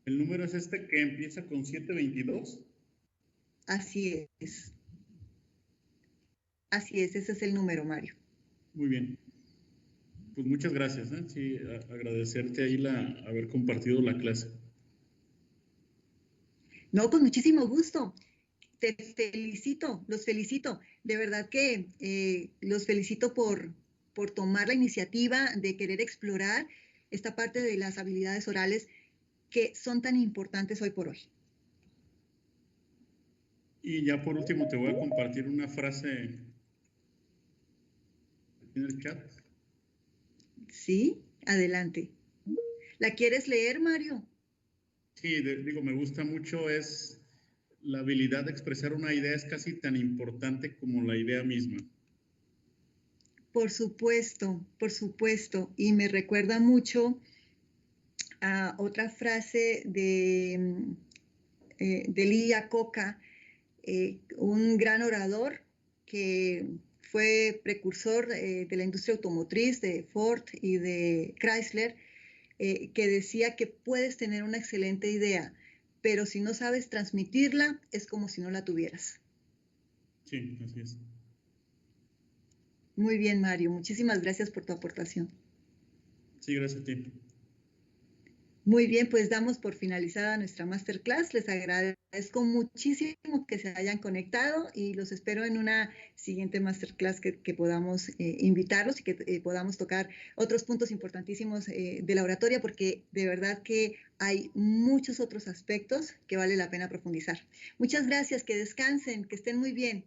Speaker 5: ¿El número es este que empieza con 722?
Speaker 1: Así es. Así es, ese es el número, Mario.
Speaker 5: Muy bien. Pues muchas gracias. Sí, agradecerte ahí haber compartido la clase.
Speaker 1: No, con muchísimo gusto. Te felicito, los felicito. De verdad que los felicito por tomar la iniciativa de querer explorar esta parte de las habilidades orales que son tan importantes hoy por hoy.
Speaker 5: Y ya por último te voy a compartir una frase en el chat.
Speaker 1: Sí, adelante. ¿La quieres leer, Mario?
Speaker 5: Sí, digo, me gusta mucho, es la habilidad de expresar una idea es casi tan importante como la idea misma.
Speaker 1: Por supuesto, por supuesto. Y me recuerda mucho a otra frase de Lee Iacocca, un gran orador que fue precursor de la industria automotriz, de Ford y de Chrysler, que decía que puedes tener una excelente idea, pero si no sabes transmitirla, es como si no la tuvieras.
Speaker 5: Sí, así es.
Speaker 1: Muy bien, Mario. Muchísimas gracias por tu aportación.
Speaker 5: Sí, gracias a ti.
Speaker 1: Muy bien, pues damos por finalizada nuestra masterclass. Les agradezco muchísimo que se hayan conectado y los espero en una siguiente masterclass que podamos invitarlos y que podamos tocar otros puntos importantísimos de la oratoria, porque de verdad que hay muchos otros aspectos que vale la pena profundizar. Muchas gracias, que descansen, que estén muy bien.